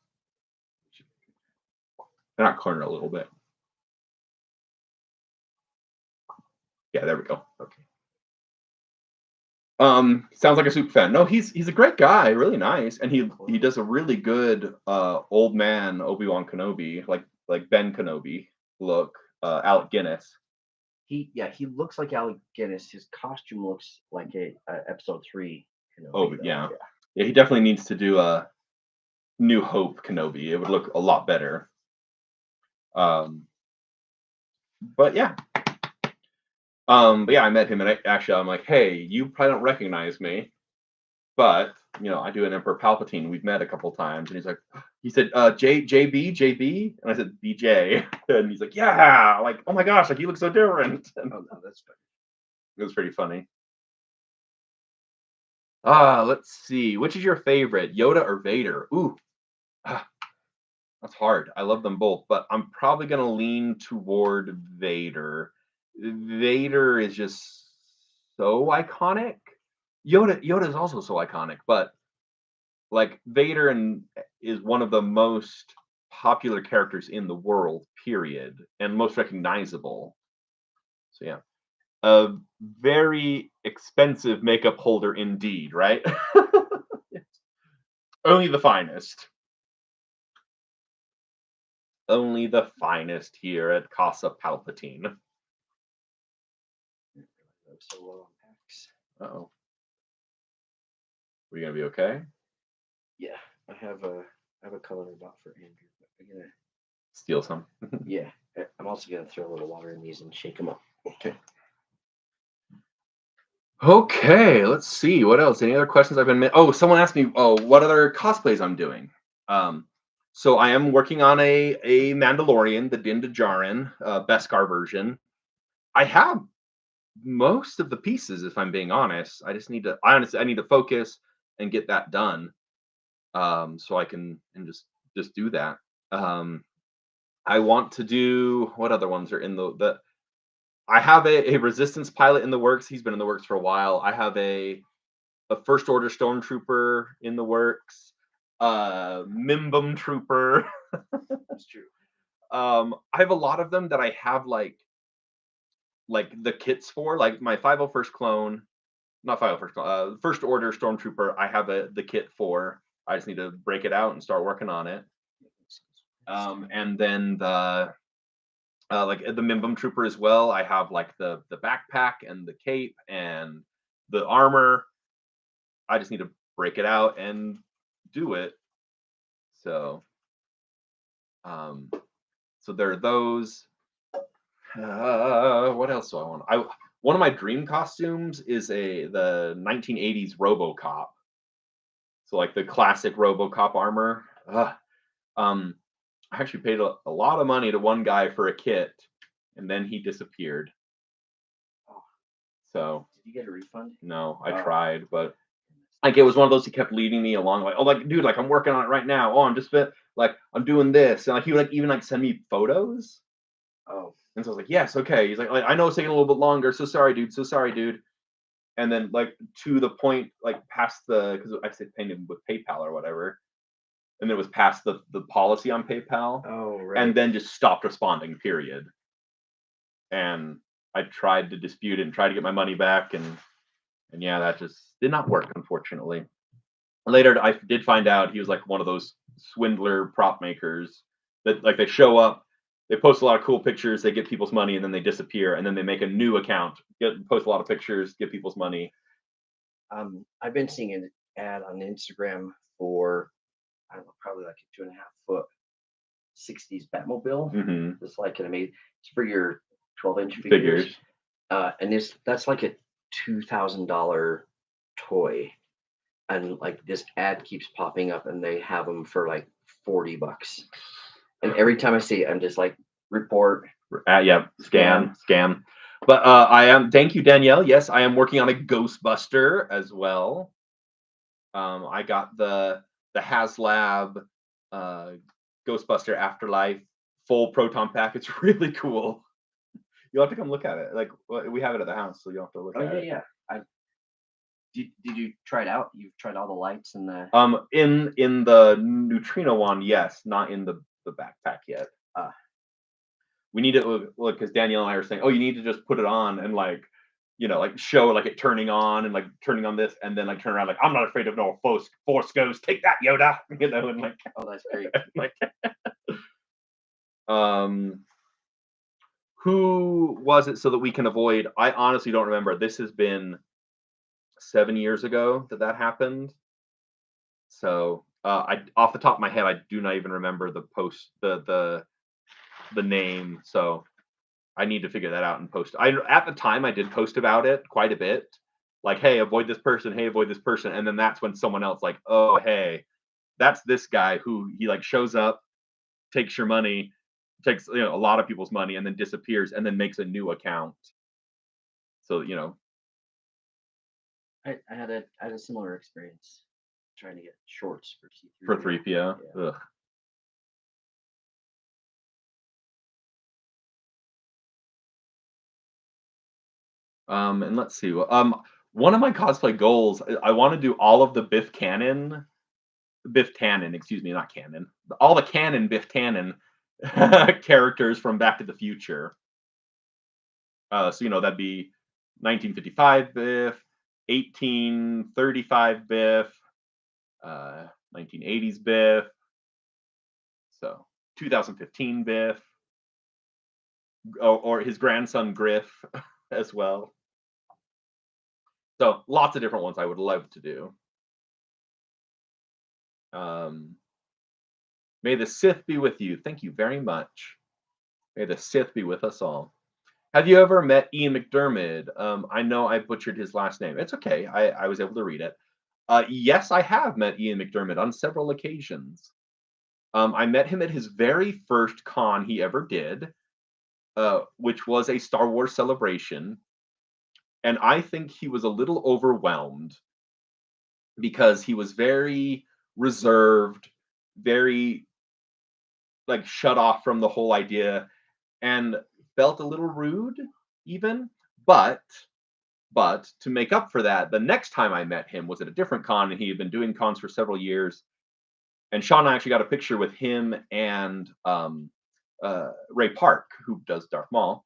They're not corner a little bit. Yeah, there we go. Okay. Sounds like a super fan. No, he's a great guy, really nice, and he does a really good old man Obi-Wan Kenobi, like Ben Kenobi look. Alec Guinness. He looks like Alec Guinness. His costume looks like a episode 3. Oh yeah. Yeah, he definitely needs to do a New Hope Kenobi. It would look a lot better. But yeah. But yeah, I met him, and I'm like, hey, you probably don't recognize me, but I do an Emperor Palpatine. We've met a couple times, and he said, JB, and I said BJ, and he's like, yeah, like, oh my gosh, like you look so different. And Oh no, that's funny. it was pretty funny. Let's see, which is your favorite, Yoda or Vader? Ooh, ah, that's hard. I love them both, but I'm probably gonna lean toward Vader. Vader is just so iconic. Yoda is also so iconic, but like Vader is one of the most popular characters in the world, period, and most recognizable. So yeah, a very expensive makeup holder indeed, right? Only the finest. Only the finest here at Casa Palpatine. I'm so low on packs. Uh-oh. We gonna be okay? Yeah, I have a color I bought for Andrew. But I'm gonna Steal some. yeah. I'm also gonna throw a little water in these and shake them up. Okay. Okay, let's see. What else? Any other questions I've been oh, someone asked me, oh, what other cosplays I'm doing. So I am working on a Mandalorian, the Din Djarin, Beskar version. I have most of the pieces, if I'm being honest. I need to focus and get that done. So I can and just do that. I want to do what other ones are in the I have a resistance pilot in the works. He's been in the works for a while. I have a first order stormtrooper in the works. Mimbum trooper. That's true. I have a lot of them that I have like the kits for, like my 501st clone, not 501st clone, first order stormtrooper. I have the kit for. I just need to break it out and start working on it. And then like the Mimbum Trooper as well. I have like the backpack and the cape and the armor. I just need to break it out and do it. So, so there are those. What else do I want? One of my dream costumes is the 1980s RoboCop. So like the classic RoboCop armor. I actually paid a lot of money to one guy for a kit, and then he disappeared. So Did you get a refund? no, I tried, but like it was one of those he kept leading me along, like, oh, like dude, like I'm working on it right now. Oh, like I'm doing this, and like he would like even like send me photos. Oh, And so I was like, yes, okay. He's like I know it's taking a little bit longer. So sorry, dude. So sorry, dude. And then like to the point, like past because I said paying him with PayPal or whatever, and then it was past the policy on PayPal, oh, right. and then just stopped responding. Period. And I tried to dispute it and try to get my money back, and yeah, that just did not work, unfortunately. Later, I did find out he was like one of those swindler prop makers that like they show up, they post a lot of cool pictures, they get people's money, and then they disappear, and then they make a new account, post a lot of pictures, get people's money. I've been seeing an ad on Instagram for I don't know, probably like a 2.5 foot 60s Batmobile. Mm-hmm. It's like an amazing. It's for your 12-inch figures. Figures. And that's like a $2,000 toy, and like this ad keeps popping up, and they have them for like $40. And every time I see it, I'm just like, report. Yeah, scam. But thank you, Danielle. Yes, I am working on a Ghostbuster as well. I got the HasLab Ghostbuster Afterlife full proton pack. It's really cool. You'll have to come look at it. Like, we have it at the house, so you'll have to look at it. Yeah. Did you try it out? You've tried all the lights and the In the neutrino one, yes, not in the backpack yet. We need to look, because Danielle and I are saying, oh, you need to just put it on and like, like show like it turning on and like turning on this, and then like turn around like, I'm not afraid of no force ghost. Take that, Yoda. And like, oh, that's great. Like, who was it so that we can avoid? I honestly don't remember. This has been 7 years ago that happened. So I, off the top of my head, I do not even remember the post, the name. So I need to figure that out and post. At the time I did post about it quite a bit, like, hey, avoid this person. Hey, avoid this person. And then that's when someone else like, oh, hey, that's this guy who he like shows up, takes your money, takes a lot of people's money, and then disappears, and then makes a new account. So I had a similar experience trying to get shorts for C3PO. For 3PO. Yeah. Ugh. And let's see. One of my cosplay goals, I want to do all of the Biff Tannen, excuse me, not canon. All the canon Biff Tannen characters from Back to the Future. So that'd be 1955 Biff, 1835 Biff, 1980s Biff, so 2015 Biff, or his grandson Griff as well. So lots of different ones I would love to do. May the Sith be with you. Thank you very much. May the Sith be with us all. Have you ever met Ian McDiarmid? I know I butchered his last name. It's okay. I was able to read it. Yes, I have met Ian McDiarmid on several occasions. I met him at his very first con he ever did, which was a Star Wars celebration. And I think he was a little overwhelmed because he was very reserved, very like shut off from the whole idea, and felt a little rude even. But to make up for that, the next time I met him was at a different con, and he had been doing cons for several years. And Shawn and I actually got a picture with him and Ray Park, who does Darth Maul.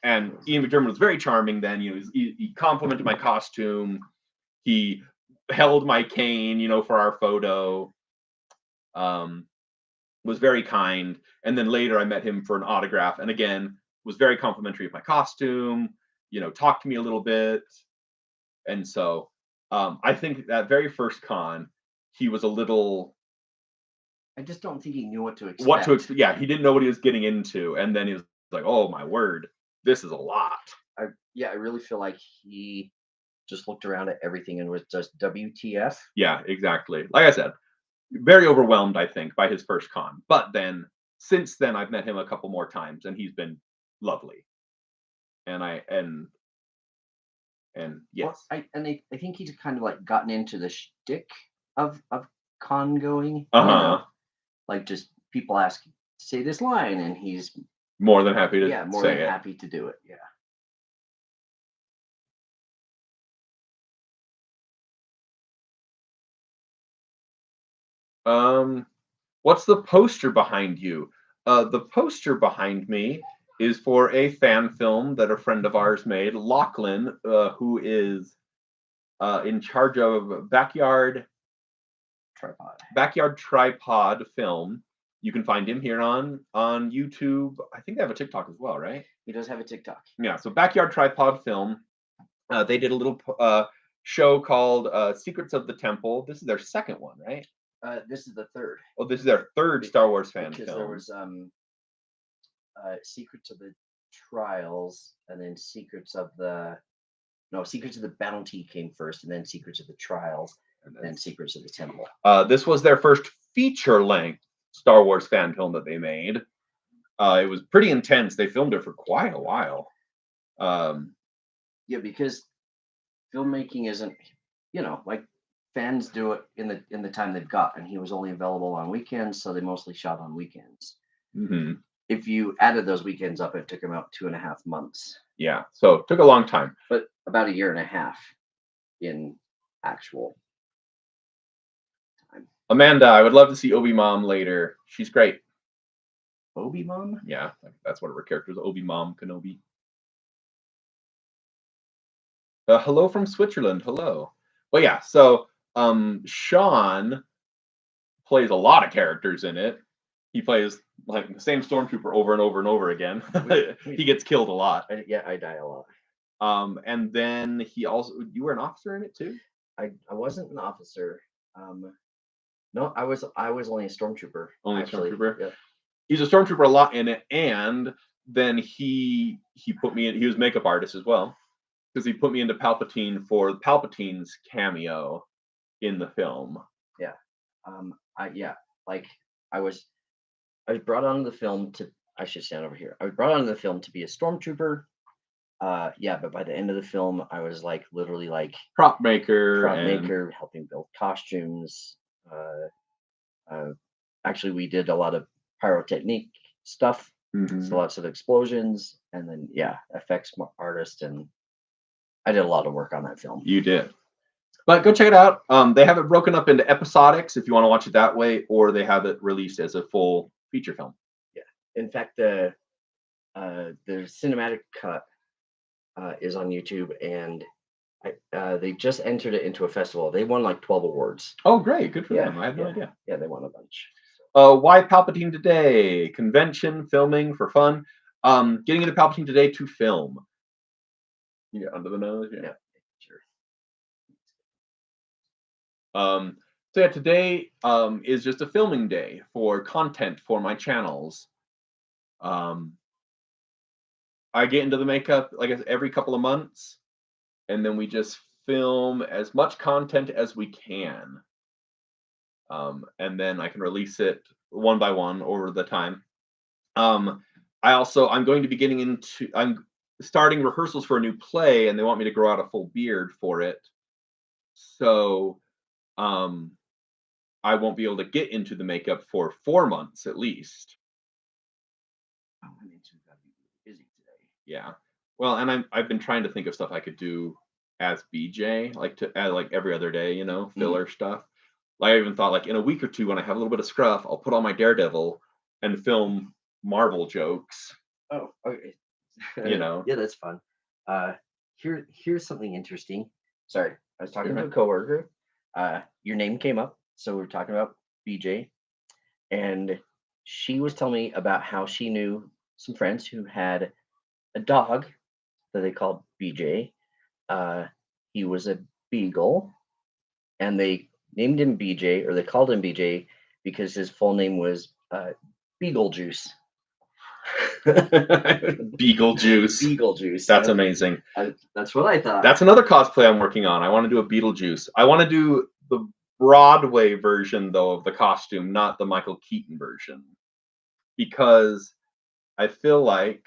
And Ian McDiarmid was very charming then. He complimented my costume. He held my cane, for our photo. Was very kind. And then later I met him for an autograph, and again was very complimentary of my costume. Talked to me a little bit. And so I think that very first con, he was a little. I just don't think he knew what to expect. Yeah, he didn't know what he was getting into, and then he was like, "Oh my word, this is a lot." I really feel like he just looked around at everything and was just WTF. Yeah, exactly. Like I said, very overwhelmed, I think, by his first con. But then, since then, I've met him a couple more times, and he's been lovely. And yes, well, I think he's kind of like gotten into the shtick of con going. Like just people ask, say this line, and he's more than happy to happy to do it. Yeah. What's the poster behind you? The poster behind me is for a fan film that a friend of ours made, Lachlan, who is in charge of Backyard Tripod Film. You can find him here on YouTube. I think they have a TikTok as well, right? He does have a TikTok. Yeah, so Backyard Tripod Film. They did a little show called Secrets of the Temple. This is their second one, right? This is the third. Oh, this is their third Star Wars fan film. There was Secrets of the Trials, and then Secrets of the No, Secrets of the Bounty came first, and then Secrets of the Trials, And and then Secrets of the Temple. this was their first feature-length Star Wars fan film that they made. It was pretty intense. They filmed it for quite a while. Yeah, because filmmaking isn't, like fans do it in the time they've got, and he was only available on weekends, so they mostly shot on weekends. mhm. If you added those weekends up, it took about 2.5 months, Yeah, so it took a long time. but about a year and a half in actual time. Amanda, I would love to see Obi Mom later. She's great. Obi Mom? Yeah, that's one of her characters, Obi Mom Kenobi. Hello from Switzerland. Hello. Well, yeah. So, Shawn plays a lot of characters in it. He plays like the same stormtrooper over and over and over again. He gets killed a lot. I die a lot. And then you were an officer in it too. I wasn't an officer. No, I was only a stormtrooper. Only a actually. stormtrooper? Yep. He's a stormtrooper a lot in it, and then he put me in. He was makeup artist as well, because he put me into Palpatine for Palpatine's cameo in the film. Yeah. Like I was brought onto the film to. I should stand over here. I was brought onto the film to be a stormtrooper. But by the end of the film, I was like literally like Prop maker, helping build costumes. Actually, we did a lot of pyrotechnic stuff, so lots of explosions, and then effects artist, and I did a lot of work on that film. You did, but go check it out. They have it broken up into episodics if you want to watch it that way, or they have it released as a full feature film. Yeah, in fact, the cinematic cut is on YouTube, and they just entered it into a festival. They won like 12 awards. Oh, great! Good for them. I had no idea. Yeah, they won a bunch. Why Palpatine today? Convention, filming for fun. Getting into Palpatine today to film. You get under the nose, yeah. Sure. So yeah, today is just a filming day for content for my channels. I get into the makeup, like I said, every couple of months, and then we just film as much content as we can. And then I can release it one by one over the time. I'm going to be I'm starting rehearsals for a new play, and they want me to grow out a full beard for it. So, I won't be able to get into the makeup for 4 months at least. Oh, I mean, you've got to be busy today. Yeah. Well, and I've been trying to think of stuff I could do as BJ, like to add like every other day, filler stuff. Like I even thought like in a week or two when I have a little bit of scruff, I'll put on my Daredevil and film Marvel jokes. Oh, okay. Yeah, that's fun. Here's something interesting. Sorry, I was talking to a coworker. Your name came up, so we were talking about BJ, and she was telling me about how she knew some friends who had a dog that they called BJ. He was a beagle, and they named him BJ, or they called him BJ because his full name was Beetlejuice. Beetlejuice. Beetlejuice. That's amazing. That's what I thought. That's another cosplay I'm working on. I want to do a Beetlejuice. I want to do the Broadway version though of the costume, not the Michael Keaton version, because I feel like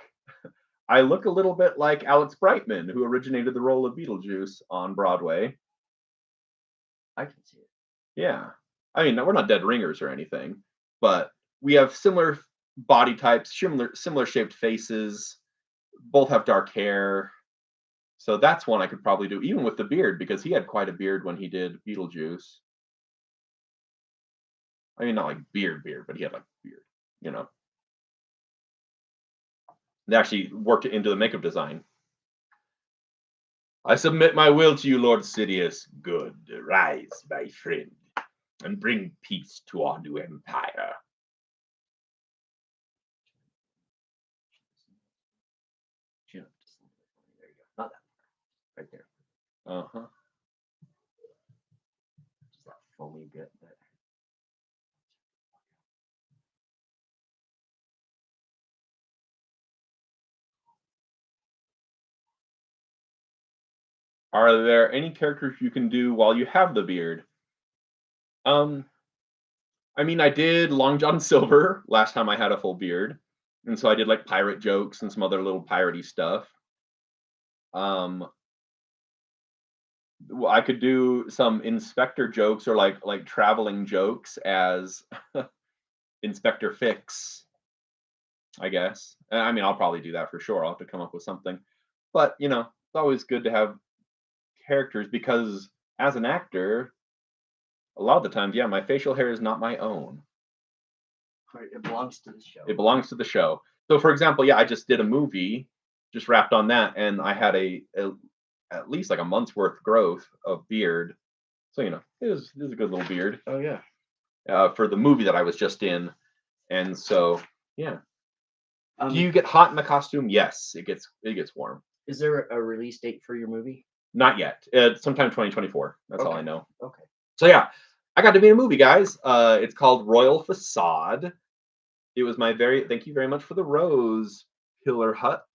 I look a little bit like Alex Brightman, who originated the role of Beetlejuice on Broadway. I can see it. Yeah. I mean, we're not dead ringers or anything, but we have similar body types, similar shaped faces, both have dark hair. So that's one I could probably do, even with the beard, because he had quite a beard when he did Beetlejuice. I mean, not like beard, but he had like beard. They actually worked it into the makeup design. I submit my will to you, Lord Sidious. Good, rise, my friend, and bring peace to our new empire. There you go. Not that far. Right there. Uh-huh. Just that foamy bit that Are there any characters you can do while you have the beard? Um, I mean, I did Long John Silver last time I had a full beard, and so I did like pirate jokes and some other little piratey stuff. Um, I could do some inspector jokes or like traveling jokes as Inspector Fix, I guess. I mean, I'll probably do that for sure. I'll have to come up with something. But, it's always good to have characters because as an actor, a lot of the times, yeah, my facial hair is not my own. Right, it belongs to the show. It belongs to the show. So, for example, yeah, I just did a movie, just wrapped on that, and I had at least like a month's worth growth of beard. So, it was a good little beard Oh yeah. for the movie that I was just in. And so, yeah. Do you Um, get hot in the costume? Yes, it gets warm. is there a release date for your movie? Not yet. Sometime 2024. That's all I Okay. know. Okay. So yeah, I got to be in a movie, guys. It's called Royal Facade. It was thank you very much for the rose, Pillar Hut.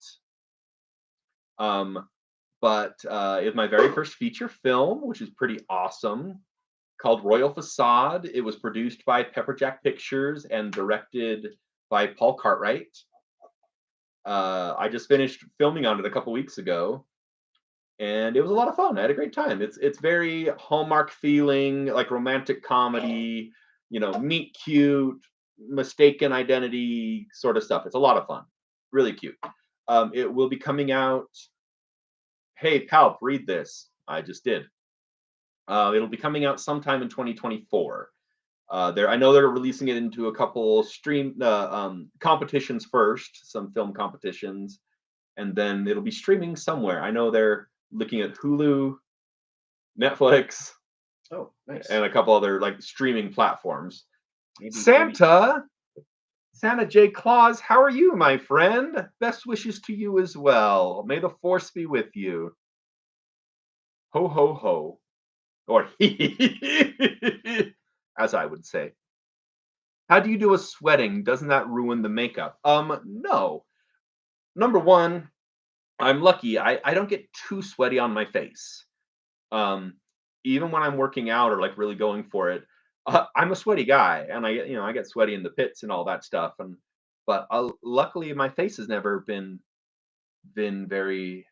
But it's my very first feature film, which is pretty awesome, called Royal Facade. It was produced by Pepperjack Pictures and directed by Paul Cartwright. I just finished filming on it a couple weeks ago, and it was a lot of fun. I had a great time. It's very Hallmark feeling, like romantic comedy, meet cute, mistaken identity sort of stuff. It's a lot of fun, really cute. It will be coming out. Hey, Palp, read this. I just did. It'll be coming out sometime in 2024. I know they're releasing it into a couple competitions first, some film competitions, and then it'll be streaming somewhere. I know they're looking at Hulu, Netflix, Oh, nice. and a couple other like streaming platforms. Maybe Santa J. Claus, how are you, my friend? Best wishes to you as well. May the force be with you. Ho ho ho. Or as I would say. How do you do a sweating? Doesn't that ruin the makeup? No. Number one, I'm lucky. I don't get too sweaty on my face. Um, Even when I'm working out or like really going for it, I'm a sweaty guy, and I get sweaty in the pits and all that stuff. But luckily, my face has never been very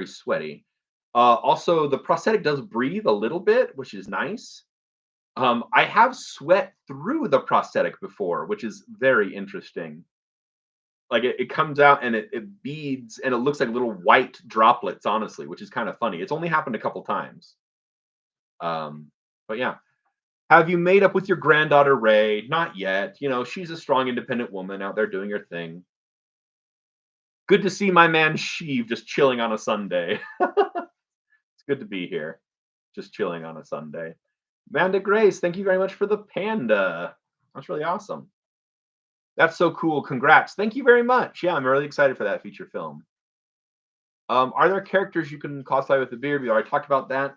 sweaty. Also, the prosthetic does breathe a little bit, which is nice. I have sweat through the prosthetic before, which is very interesting. Like it comes out and it beads and it looks like little white droplets, honestly, which is kind of funny. It's only happened a couple times. But yeah. Have you made up with your granddaughter Ray? Not yet. She's a strong, independent woman out there doing her thing. Good to see my man Sheev just chilling on a Sunday. It's good to be here, just chilling on a Sunday. Amanda Grace, thank you very much for the panda. That's really awesome. That's so cool. Congrats. Thank you very much. Yeah, I'm really excited for that feature film. Are there characters you can cosplay with the beard? We already talked about that.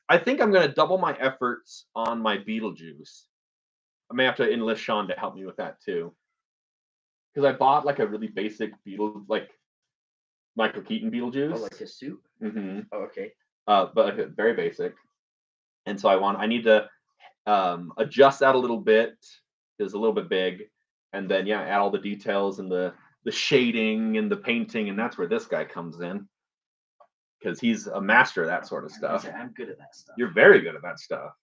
I think I'm going to double my efforts on my Beetlejuice. I may have to enlist Shawn to help me with that too. Because I bought like a really basic like Michael Keaton Beetlejuice. Oh, like his suit? Mm-hmm. Oh, okay. But very basic. And so I need to adjust that a little bit. It's a little bit big. And then, yeah, add all the details and the shading and the painting. And that's where this guy comes in. Because he's a master of that sort of stuff. I'm good at that stuff. You're very good at that stuff.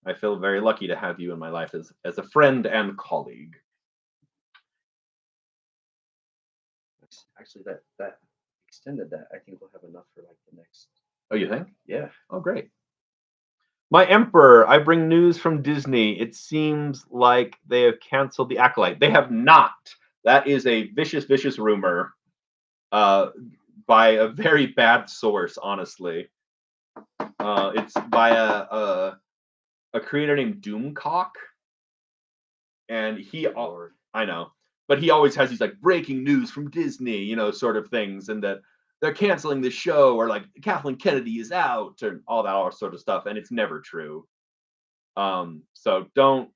I feel very lucky to have you in my life as a friend and colleague. Actually, that extended that. I think we'll have enough for like the next. Oh, you think? Yeah. Oh, great. My Emperor, I bring news from Disney. It seems like they have canceled The Acolyte. They have not. That is a vicious, vicious rumor by a very bad source, honestly. It's by a creator named Doomcock. And I know, but he always has these like breaking news from Disney, sort of things, and that they're canceling the show or like Kathleen Kennedy is out or all sort of stuff, and it's never true. So don't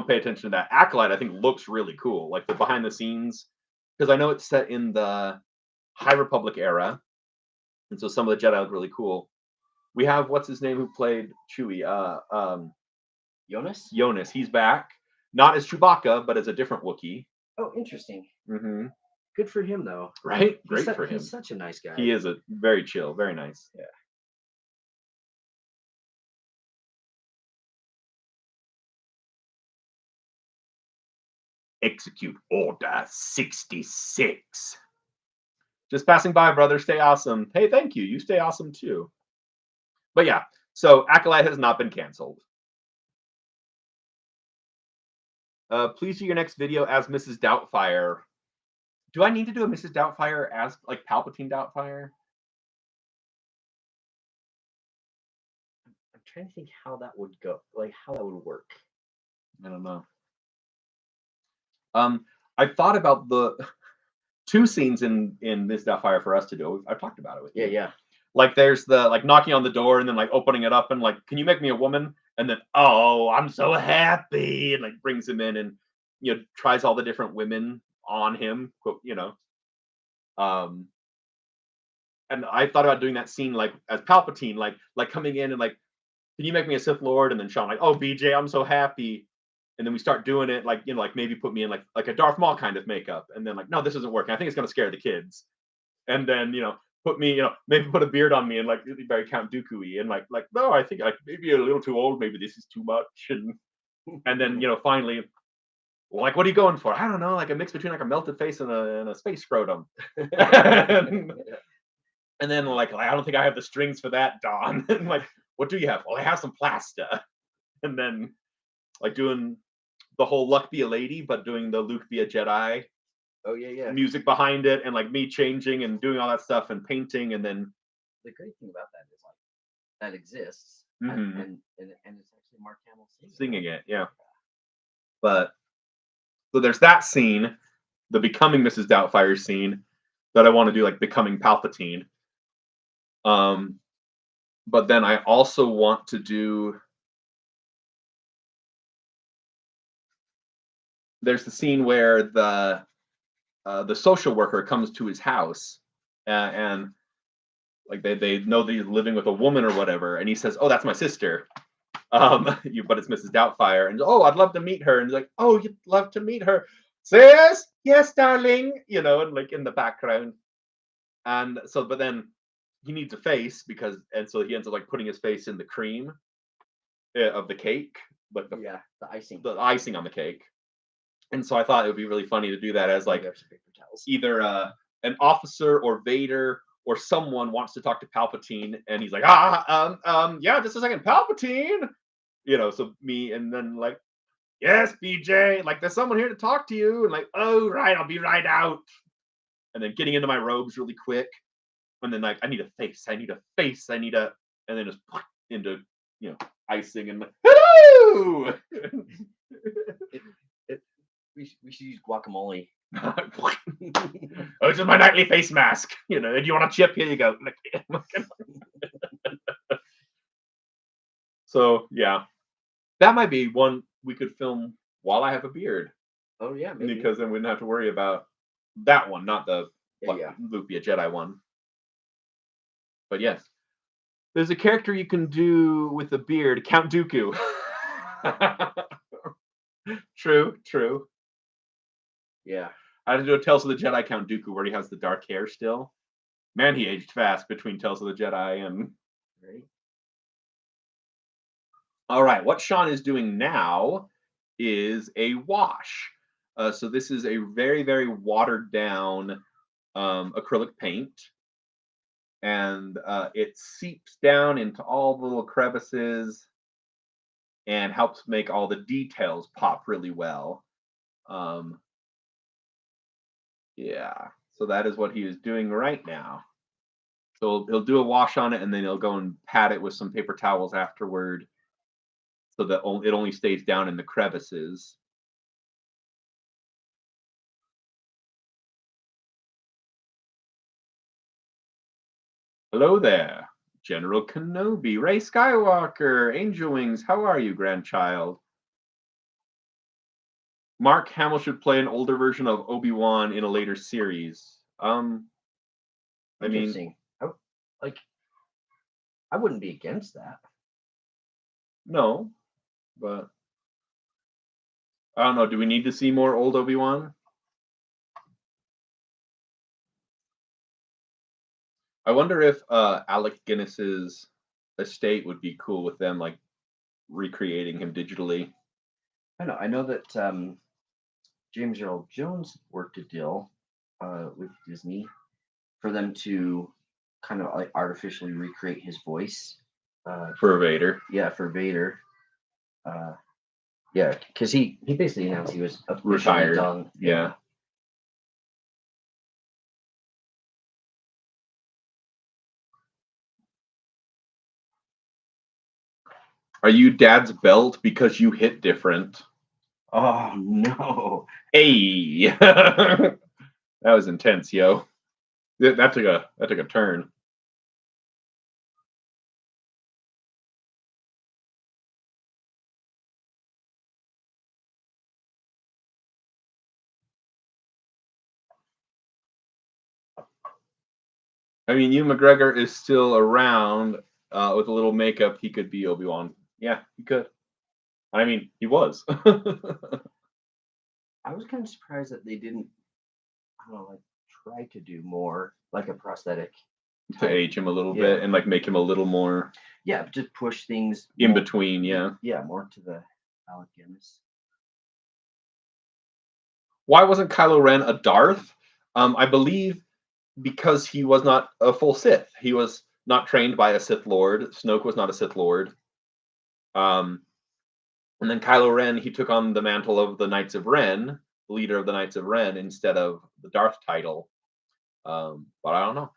pay attention to that. Acolyte, I think, looks really cool, like the behind the scenes, because I know it's set in the High Republic era, And so some of the Jedi look really cool. We have what's his name who played Chewie? Jonas? Jonas. He's back, not as Chewbacca, but as a different Wookiee. Oh, interesting. Mm-hmm. Good for him, though. Right? Great for him. He's such a nice guy. He is a very chill, very nice. Yeah. Execute Order 66. Just passing by, brother. Stay awesome. Hey, thank you. You stay awesome too. But yeah, so Acolyte has not been canceled. Please do your next video as Mrs. Doubtfire. Do I need to do a Mrs. Doubtfire as like Palpatine Doubtfire? I'm trying to think how that would go, like how that would work. I don't know. I thought about the 2 scenes in this Doubtfire for us to do. I've talked about it with you. Yeah. Like there's the like knocking on the door and then like opening it up and like, can you make me a woman? And then, oh, I'm so happy, and like brings him in and tries all the different women on him, and I thought about doing that scene like as Palpatine, like coming in and like, can you make me a Sith Lord? And then Shawn like, oh BJ, I'm so happy. And then we start doing it like, like maybe put me in like a Darth Maul kind of makeup. And then like, no, this isn't working. I think it's gonna scare the kids. And then, put me, maybe put a beard on me and like really very Count Dooku-y and like, no, I think like maybe a little too old, maybe this is too much. And then, finally, well, like, what are you going for? I don't know, like a mix between like a melted face and a space scrotum. and then like, I don't think I have the strings for that, Don. And like, what do you have? Well, I have some plaster. And then like doing the whole Luck Be a Lady, but doing the Luke Be a Jedi. Oh yeah. Music behind it and like me changing and doing all that stuff and painting. And then the great thing about that is like that exists mm-hmm. and it's actually Mark Hamill singing it. Yeah. But so there's that scene, the Becoming Mrs. Doubtfire scene that I want to do like Becoming Palpatine. But then I also want to do. There's the scene where the social worker comes to his house and like they know that he's living with a woman or whatever, and he says, "Oh, that's my sister." But it's Mrs. Doubtfire, and oh, I'd love to meet her, and he's like, "Oh, you'd love to meet her, sis? Yes, darling." And like in the background, and so, but then he needs a face and so he ends up like putting his face in the cream of the cake, like the icing on the cake. And so I thought it would be really funny to do that as like either an officer or Vader or someone wants to talk to Palpatine, and he's like, yeah, just a second, Palpatine. So me, and then like, yes, BJ, like there's someone here to talk to you, and like, oh right, I'll be right out. And then getting into my robes really quick, and then like, I need a face, and then just into icing and like, hello. We should use guacamole. Oh, it's just my nightly face mask. Do you want a chip? Here you go. So yeah, that might be one we could film while I have a beard. Oh yeah, maybe. Because then we wouldn't have to worry about that one, not the Luke Be a Jedi one. But yes, there's a character you can do with a beard, Count Dooku. True. Yeah. I had to do a Tales of the Jedi Count Dooku where he has the dark hair still. Man, he aged fast between Tales of the Jedi and. Right. All right, what Shawn is doing now is a wash. So this is a very, very watered down acrylic paint. And it seeps down into all the little crevices and helps make all the details pop really well. Yeah, so that is what he is doing right now. So he'll do a wash on it, and then he'll go and pat it with some paper towels afterward, so that it only stays down in the crevices. Hello there, General Kenobi, Rey Skywalker, Angel Wings. How are you, grandchild? Mark Hamill should play an older version of Obi-Wan in a later series. I mean, Like, I wouldn't be against that. No, but I don't know. Do we need to see more old Obi-Wan? I wonder if Alec Guinness's estate would be cool with them like recreating him digitally. I know that James Earl Jones worked a deal with Disney for them to kind of like artificially recreate his voice. For Vader. Yeah, for Vader. Yeah, because he basically announced he was officially Retired. done. Yeah. Are you Dad's belt because you hit different? Oh no! Hey, that was intense, yo. That took a turn. I mean, Ewan McGregor is still around. With a little makeup, he could be Obi-Wan. Yeah, he could. I mean, he was. I was kind of surprised that they didn't, I don't know, like try to do more like a prosthetic To type. age him a little Yeah. bit and like make him a little more Yeah, just push things in more, between. Yeah. more to the Alec Guinness. Why wasn't Kylo Ren a Darth? I believe because he was not a full Sith. He was not trained by a Sith Lord. Snoke was not a Sith Lord. And then Kylo Ren, he took on the mantle of the Knights of Ren, the leader of the Knights of Ren, instead of the Darth title. But I don't know.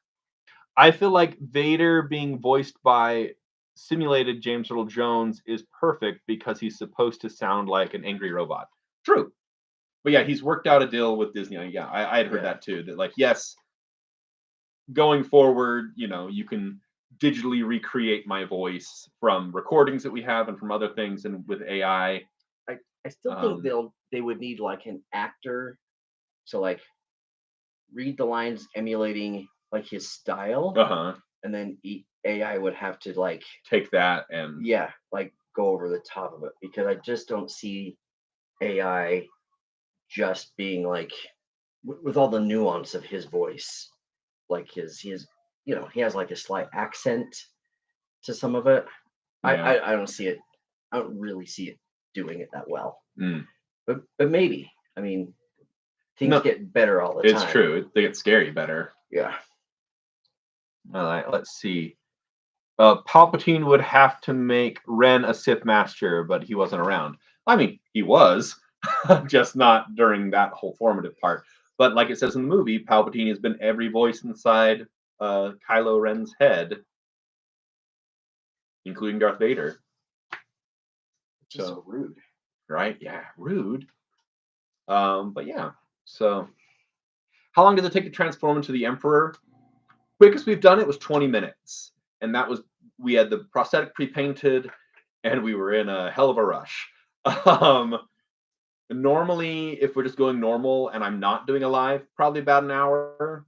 I feel like Vader being voiced by simulated James Earl Jones is perfect because he's supposed to sound like an angry robot. True. But yeah, he's worked out a deal with Disney. Yeah, I had heard that too. That like, yes, going forward, you can digitally recreate my voice from recordings that we have and from other things, and with AI. I still think they would need like an actor, so like read the lines emulating like his style, and then AI would have to like take that and like go over the top of it, because I just don't see AI just being like with all the nuance of his voice, like he has like a slight accent to some of it. Yeah. I don't see it. I don't really see it doing it that well. Mm. But maybe. I mean, things get better all the time. It's true. They get scary better. Yeah. All right. Let's see. Palpatine would have to make Ren a Sith Master, but he wasn't around. I mean, he was, just not during that whole formative part. But like it says in the movie, Palpatine has been every voice inside Kylo Ren's head, including Darth Vader. Which is so rude. Right? Yeah, rude. But yeah, so how long does it take to transform into the Emperor? Quickest we've done it was 20 minutes. And that was, we had the prosthetic pre-painted, and we were in a hell of a rush. Normally, if we're just going normal and I'm not doing a live, probably about an hour.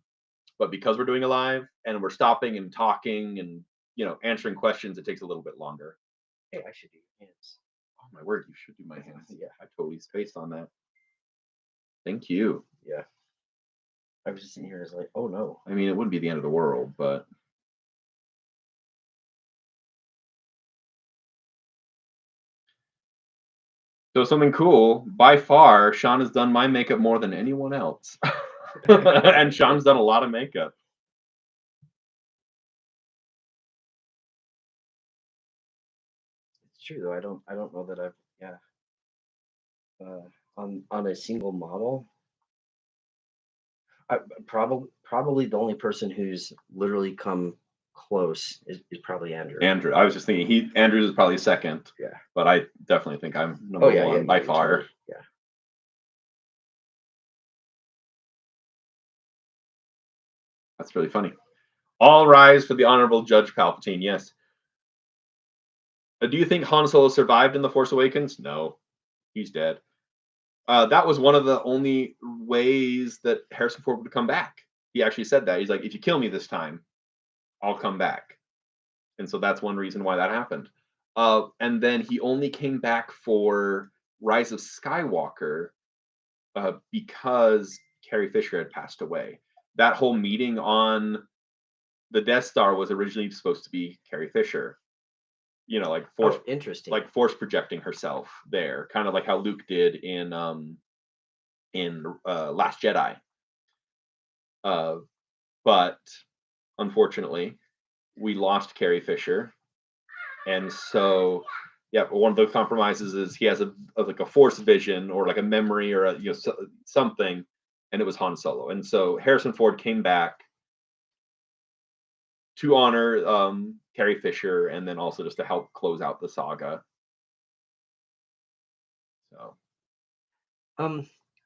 But because we're doing a live and we're stopping and talking and answering questions, it takes a little bit longer. Hey, I should do your hands. Oh my word, you should do my hands. Yeah, I totally spaced on that. Thank you. Yeah. I was just sitting here as like, oh no. I mean, it wouldn't be the end of the world, but so something cool. By far, Shawn has done my makeup more than anyone else. And Shawn's done a lot of makeup. It's true though. I don't know that I've on a single model. Probably the only person who's literally come close is probably Andrew. Andrew, I was just thinking Andrew's is probably second. Yeah. But I definitely think I'm number one by far. Totally. Yeah. That's really funny. All rise for the honorable Judge Palpatine. Yes. Do you think Han Solo survived in The Force Awakens? No, he's dead. That was one of the only ways that Harrison Ford would come back. He actually said that. He's like, if you kill me this time, I'll come back. And so that's one reason why that happened. And then he only came back for Rise of Skywalker because Carrie Fisher had passed away. That whole meeting on the Death Star was originally supposed to be Carrie Fisher. You know, like interesting. like force projecting herself there, kind of like how Luke did in Last Jedi. But unfortunately, we lost Carrie Fisher, and so yeah, one of the compromises is he has a like a force vision or like a memory or a, something, and it was Han Solo, and so Harrison Ford came back to honor Carrie Fisher, and then also just to help close out the saga. So,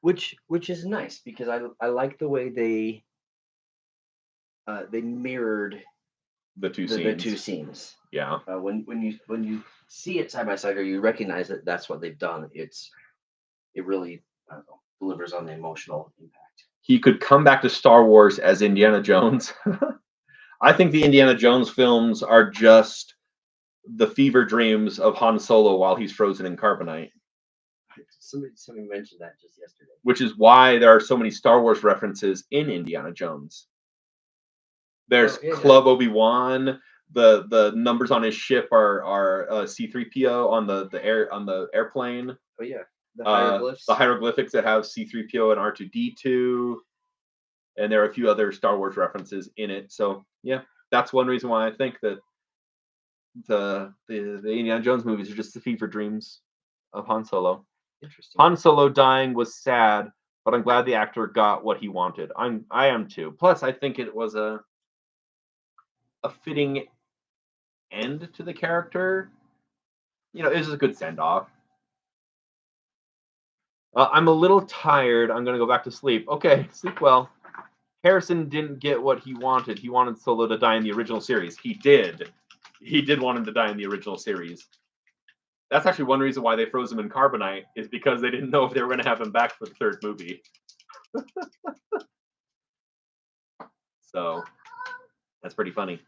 which is nice because I like the way they mirrored the two scenes. Yeah. When you see it side by side or you recognize that that's what they've done, it really delivers on the emotional impact. He could come back to Star Wars as Indiana Jones. I think the Indiana Jones films are just the fever dreams of Han Solo while he's frozen in carbonite. Somebody mentioned that just yesterday. Which is why there are so many Star Wars references in Indiana Jones. There's Club Obi-Wan. The numbers on his ship are C-3PO on the airplane. Oh yeah, the hieroglyphs. The hieroglyphics that have C-3PO and R2-D2, and there are a few other Star Wars references in it. So yeah, that's one reason why I think that the Indiana Jones movies are just the fever dreams of Han Solo. Interesting. Han Solo dying was sad, but I'm glad the actor got what he wanted. I am too. Plus, I think it was a fitting end to the character. You know, it was a good send off. I'm a little tired. I'm gonna go back to sleep. Okay, sleep well. Harrison didn't get what he wanted. He wanted Solo to die in the original series. He did. He did want him to die in the original series. That's actually one reason why they froze him in carbonite, is because they didn't know if they were going to have him back for the third movie. So that's pretty funny.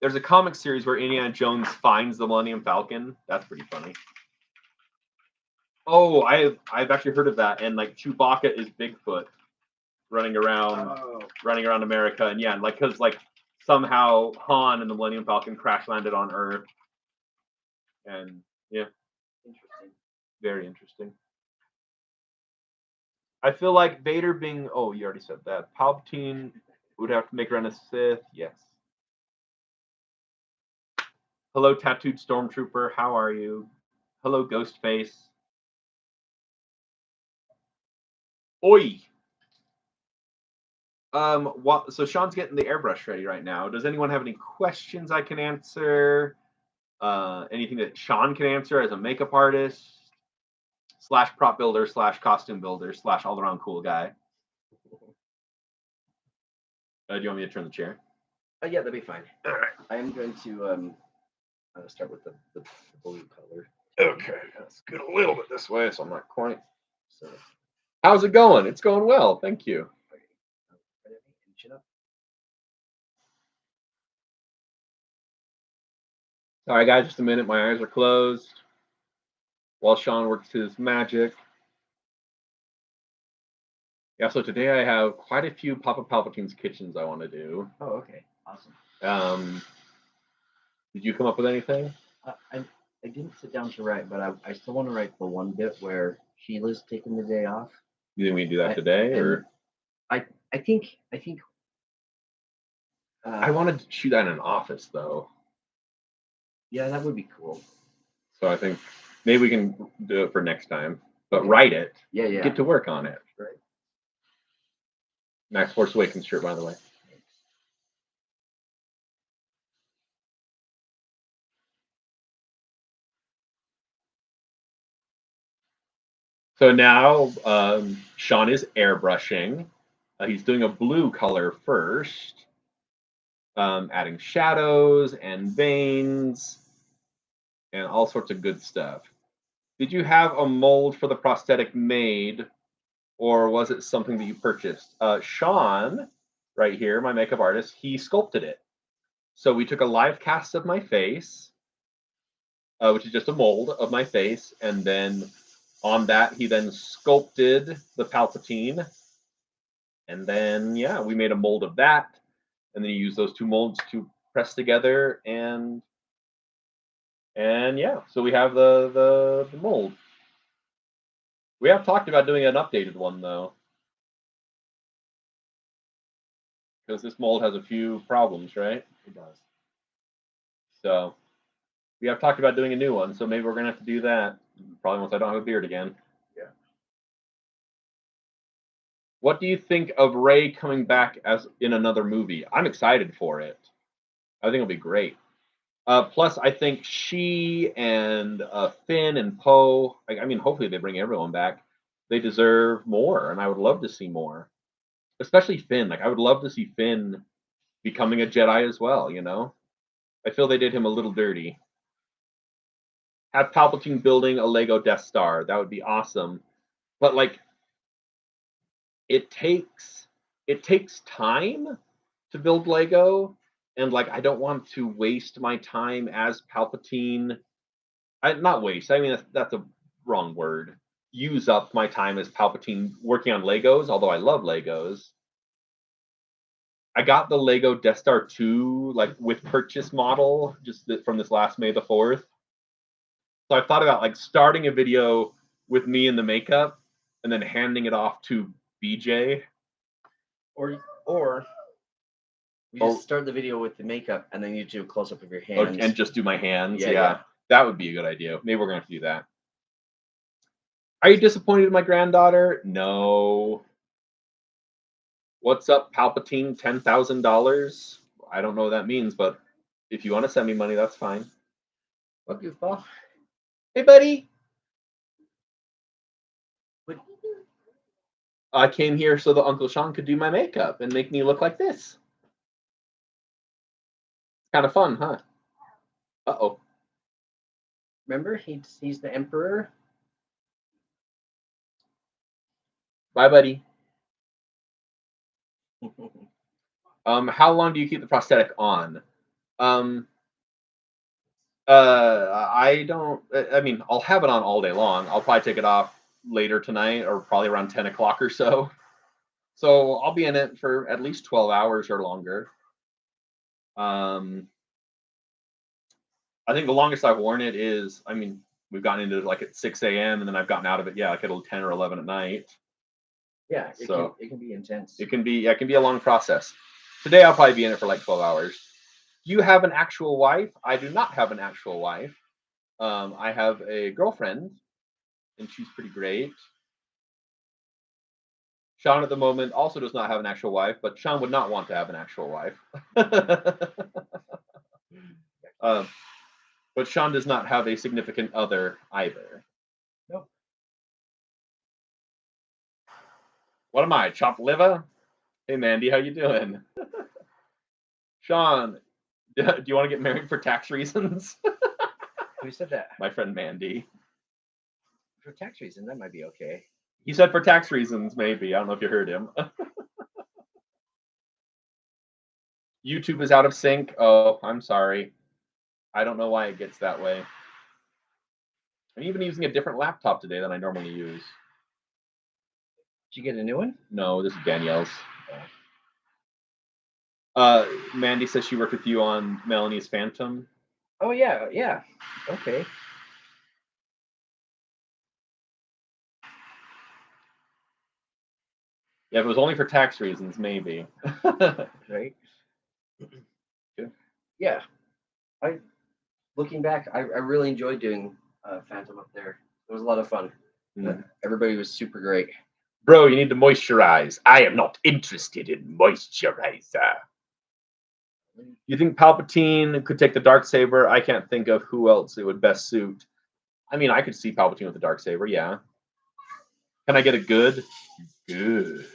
There's a comic series where Indiana Jones finds the Millennium Falcon. That's pretty funny. Oh, I've actually heard of that. And like Chewbacca is Bigfoot running around America, and yeah, like because like somehow Han and the Millennium Falcon crash landed on Earth, and yeah, interesting, very interesting. I feel like Vader being, oh, you already said that. Palpatine would have to make around a Sith. Yes. Hello, tattooed stormtrooper. How are you? Hello, Ghostface. Oi. So Shawn's getting the airbrush ready right now. Does anyone have any questions I can answer? Anything that Shawn can answer as a makeup artist / prop builder / costume builder / all around cool guy? Do you want me to turn the chair? Yeah, that'd be fine. All right. I am going to start with the blue color. Okay, let's get a little bit this way, so I'm not quite. So, how's it going? It's going well, thank you. All right, guys, just a minute. My eyes are closed while Shawn works his magic. Yeah, so today I have quite a few Papa Palpatine's kitchens I want to do. Oh, okay, awesome. Did you come up with anything? I didn't sit down to write, but I still want to write the one bit where Sheila's taking the day off. You think we can do that today, or? I think. I wanted to shoot that in an office, though. Yeah, that would be cool. So I think maybe we can do it for next time. But write it. Yeah. Get to work on it. Right. Max Force Awakens shirt, by the way. So now Shawn is airbrushing. He's doing a blue color first, adding shadows and veins and all sorts of good stuff. Did you have a mold for the prosthetic made, or was it something that you purchased? Shawn, right here, my makeup artist, he sculpted it. So we took a live cast of my face, which is just a mold of my face, and then on that he then sculpted the Palpatine, and then yeah, we made a mold of that, and then you use those two molds to press together, and yeah, so we have the mold. We have talked about doing an updated one though, because this mold has a few problems, right? It does. So we have talked about doing a new one, so maybe we're gonna have to do that. Probably once I don't have a beard again. Yeah. What do you think of Rey coming back as in another movie? I'm excited for it. I think it'll be great. Plus, I think she and Finn and Poe. I mean, hopefully they bring everyone back. They deserve more, and I would love to see more. Especially Finn. Like, I would love to see Finn becoming a Jedi as well. You know, I feel they did him a little dirty. Have Palpatine building a Lego Death Star. That would be awesome. But like, it takes time to build Lego, and like, I don't want to waste my time as Palpatine. Not waste. I mean, that's a wrong word. Use up my time as Palpatine working on Legos. Although I love Legos. I got the Lego Death Star 2 like with purchase model just from this last May the 4th. So I thought about like starting a video with me in the makeup and then handing it off to BJ. Or you just start the video with the makeup and then you do a close up of your hands. And just do my hands. Yeah, Yeah. That would be a good idea. Maybe we're gonna have to do that. Are you disappointed in my granddaughter? No. What's up, Palpatine? $10,000? I don't know what that means, but if you want to send me money, that's fine. What goofball? Hey, buddy. What? I came here so that Uncle Shawn could do my makeup and make me look like this. Kind of fun, huh? Uh-oh. Remember, he's the Emperor. Bye, buddy. How long do you keep the prosthetic on? I don't. I mean, I'll have it on all day long. I'll probably take it off later tonight, or probably around 10 o'clock or so. So I'll be in it for at least 12 hours or longer. I think the longest I've worn it is, I mean, we've gotten into it like at 6 a.m. and then I've gotten out of it, yeah, like at 10 or 11 at night. Yeah, So it can be intense. It can be a long process. Today I'll probably be in it for like 12 hours. Do you have an actual wife? I do not have an actual wife. I have a girlfriend, and she's pretty great. Shawn at the moment also does not have an actual wife, but Shawn would not want to have an actual wife. But Shawn does not have a significant other either. Nope. What am I, chopped liver? Hey, Mandy, how you doing? Shawn, do you want to get married for tax reasons? Who said that? My friend Mandy. For tax reasons, that might be okay. He said for tax reasons, maybe. I don't know if you heard him. YouTube is out of sync. Oh, I'm sorry. I don't know why it gets that way. I'm even using a different laptop today than I normally use. Did you get a new one? No, this is Danielle's. Mandy says she worked with you on Melanie's Phantom. Oh, yeah. Okay. Yeah, if it was only for tax reasons, maybe. Right? Good. Yeah. Looking back, I really enjoyed doing Phantom up there. It was a lot of fun. Everybody was super great. Bro, you need to moisturize. I am not interested in moisturizer. You think Palpatine could take the Darksaber? I can't think of who else it would best suit. I mean, I could see Palpatine with the Darksaber, yeah. Can I get a good? Good.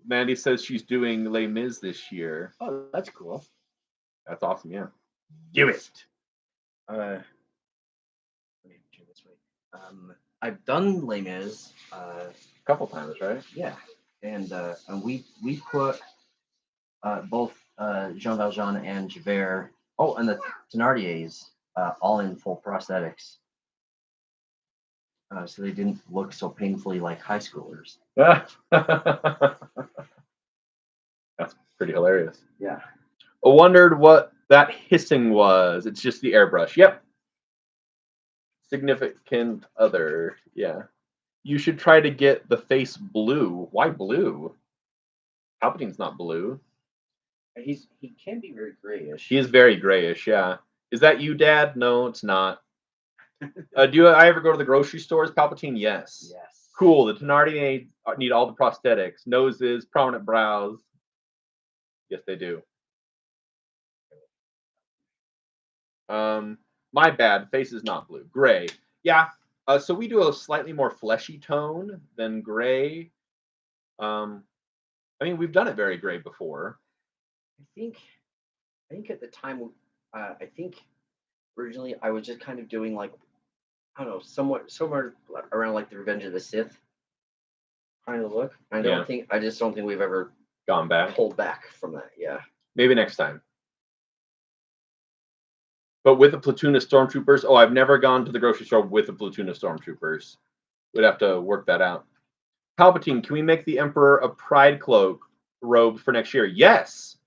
Mandy says she's doing Les Mis this year. Oh, that's cool. That's awesome, yeah. Do it. Let me turn this way. I've done Les Mis. A couple times, right? Yeah, and we put both Jean Valjean and Javert. Oh, and the Thénardiers all in full prosthetics, so they didn't look so painfully like high schoolers. That's pretty hilarious. Yeah. I wondered what that hissing was. It's just the airbrush. Yep. Significant other. Yeah. You should try to get the face blue. Why blue? Palpatine's not blue. He can be very grayish. He is very grayish, yeah. Is that you, Dad? No, it's not. Do I ever go to the grocery stores, Palpatine? Yes. Yes. Cool. The Thenardier need all the prosthetics. Noses, prominent brows. Yes, they do. My bad. Face is not blue. Gray. Yeah. So we do a slightly more fleshy tone than gray. I mean, we've done it very gray before. I think at the time, I think originally I was just kind of doing like, I don't know, somewhere around like the Revenge of the Sith kind of look. I just don't think we've ever gone back, pulled back from that. Yeah. Maybe next time. But with a platoon of stormtroopers, I've never gone to the grocery store with a platoon of stormtroopers. We'd have to work that out. Palpatine, can we make the Emperor a pride cloak robe for next year? Yes.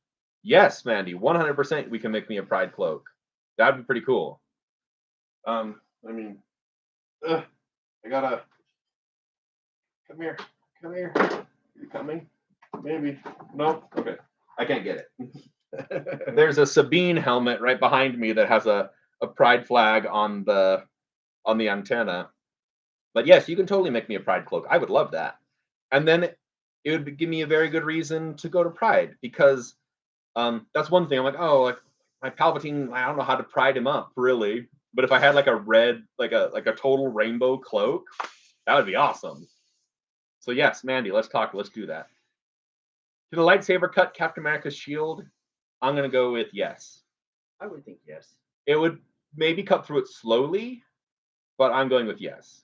Yes, Mandy. 100% we can make me a pride cloak. That'd be pretty cool. I mean, I gotta... Come here. You coming? Maybe. No? Okay. I can't get it. There's a Sabine helmet right behind me that has a pride flag on the antenna. But yes, you can totally make me a pride cloak. I would love that. And then it would give me a very good reason to go to Pride, because that's one thing. I'm like, like my Palpatine, I don't know how to pride him up really. But if I had like a red, like a total rainbow cloak, that would be awesome. So yes, Mandy, let's talk. Let's do that. Can the lightsaber cut Captain America's shield? I'm gonna go with yes. I would think yes. It would maybe cut through it slowly, but I'm going with yes.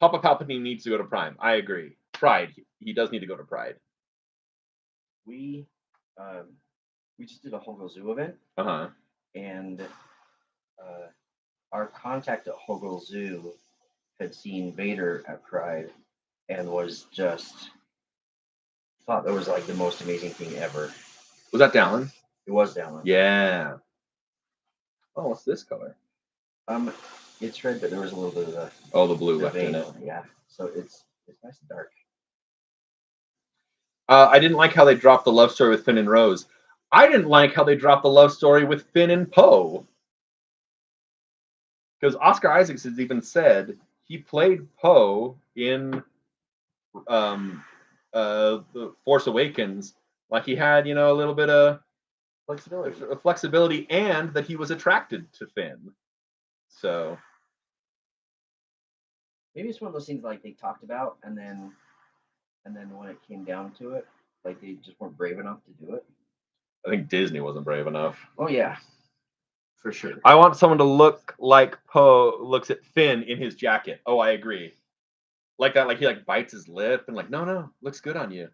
Papa Palpatine needs to go to Prime. I agree. Pride. He does need to go to Pride. We just did a Hogo Zoo event. And our contact at Hogo Zoo had seen Vader at Pride and was just thought that was like the most amazing thing ever. Was that Dallin? It was Dallin. Yeah. Oh, what's this color? It's red, but there was a little bit of the blue left in it. Yeah. So it's nice and dark. I didn't like how they dropped the love story with Finn and Rose. I didn't like how they dropped the love story with Finn and Poe. Because Oscar Isaacs has even said he played Poe in The Force Awakens. Like he had, a little bit of flexibility, and that he was attracted to Finn. So maybe it's one of those things like they talked about, and then when it came down to it, like they just weren't brave enough to do it. I think Disney wasn't brave enough. Oh yeah, for sure. I want someone to look like Poe looks at Finn in his jacket. Oh, I agree. Like that, like he like bites his lip and like, no, looks good on you.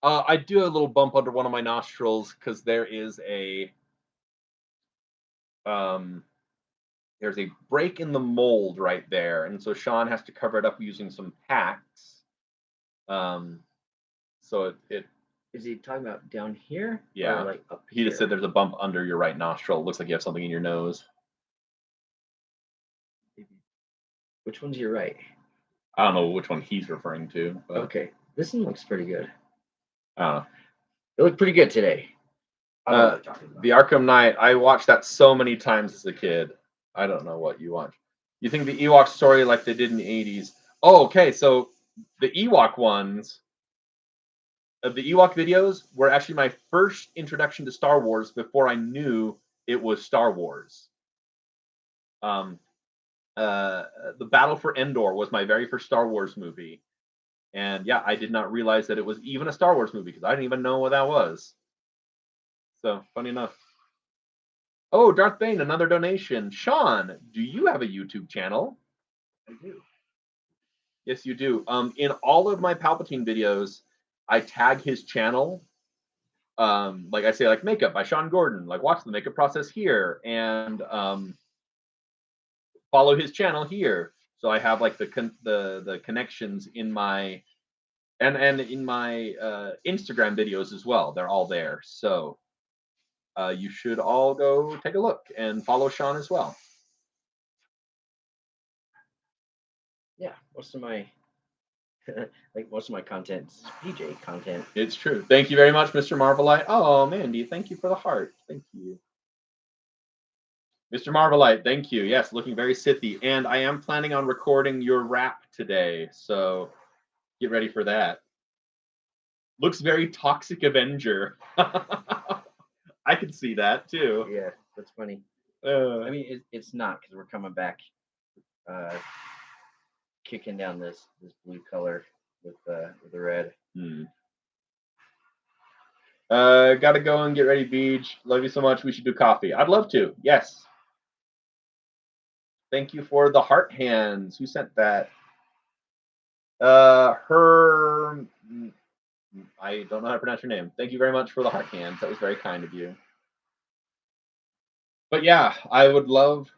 I do a little bump under one of my nostrils because there is there's a break in the mold right there, and so Shawn has to cover it up using some packs. So it is he talking about down here? Yeah, or like up he here? just said there's a bump under your right nostril. It looks like you have something in your nose. Which one's your right? I don't know which one he's referring to. But... Okay, this one looks pretty good. It looked pretty good today. The Arkham Knight, I watched that so many times as a kid. I don't know what you watch. You think the Ewok story like they did in the 80s? Oh, okay. So the Ewok ones, the Ewok videos were actually my first introduction to Star Wars before I knew it was Star Wars. The Battle for Endor was my very first Star Wars movie. And yeah, I did not realize that it was even a Star Wars movie because I didn't even know what that was. So, funny enough. Oh, Darth Bane, another donation. Shawn, do you have a YouTube channel? I do. Yes, you do. In all of my Palpatine videos, I tag his channel. Like I say, like Makeup by Shawn Gordon. Like watch the makeup process here, and follow his channel here. So I have like the connections in my and in my Instagram videos as well. They're all there. So you should all go take a look and follow Shawn as well. Yeah, most of my most of my content is PJ content. It's true. Thank you very much, Mr. Marvelite. Oh, Mandy, thank you for the heart. Thank you. Mr. Marvelite, thank you. Yes, looking very Sithy. And I am planning on recording your rap today, so get ready for that. Looks very Toxic Avenger. I can see that too. Yeah, that's funny. Uh, I mean, it's not because we're coming back, kicking down this blue color with the red. Gotta go and get ready, Beach. Love you so much. We should do coffee. I'd love to. Yes. Thank you for the heart hands. Who sent that? Her. I don't know how to pronounce your name. Thank you very much for the heart hands. That was very kind of you. But yeah, I would love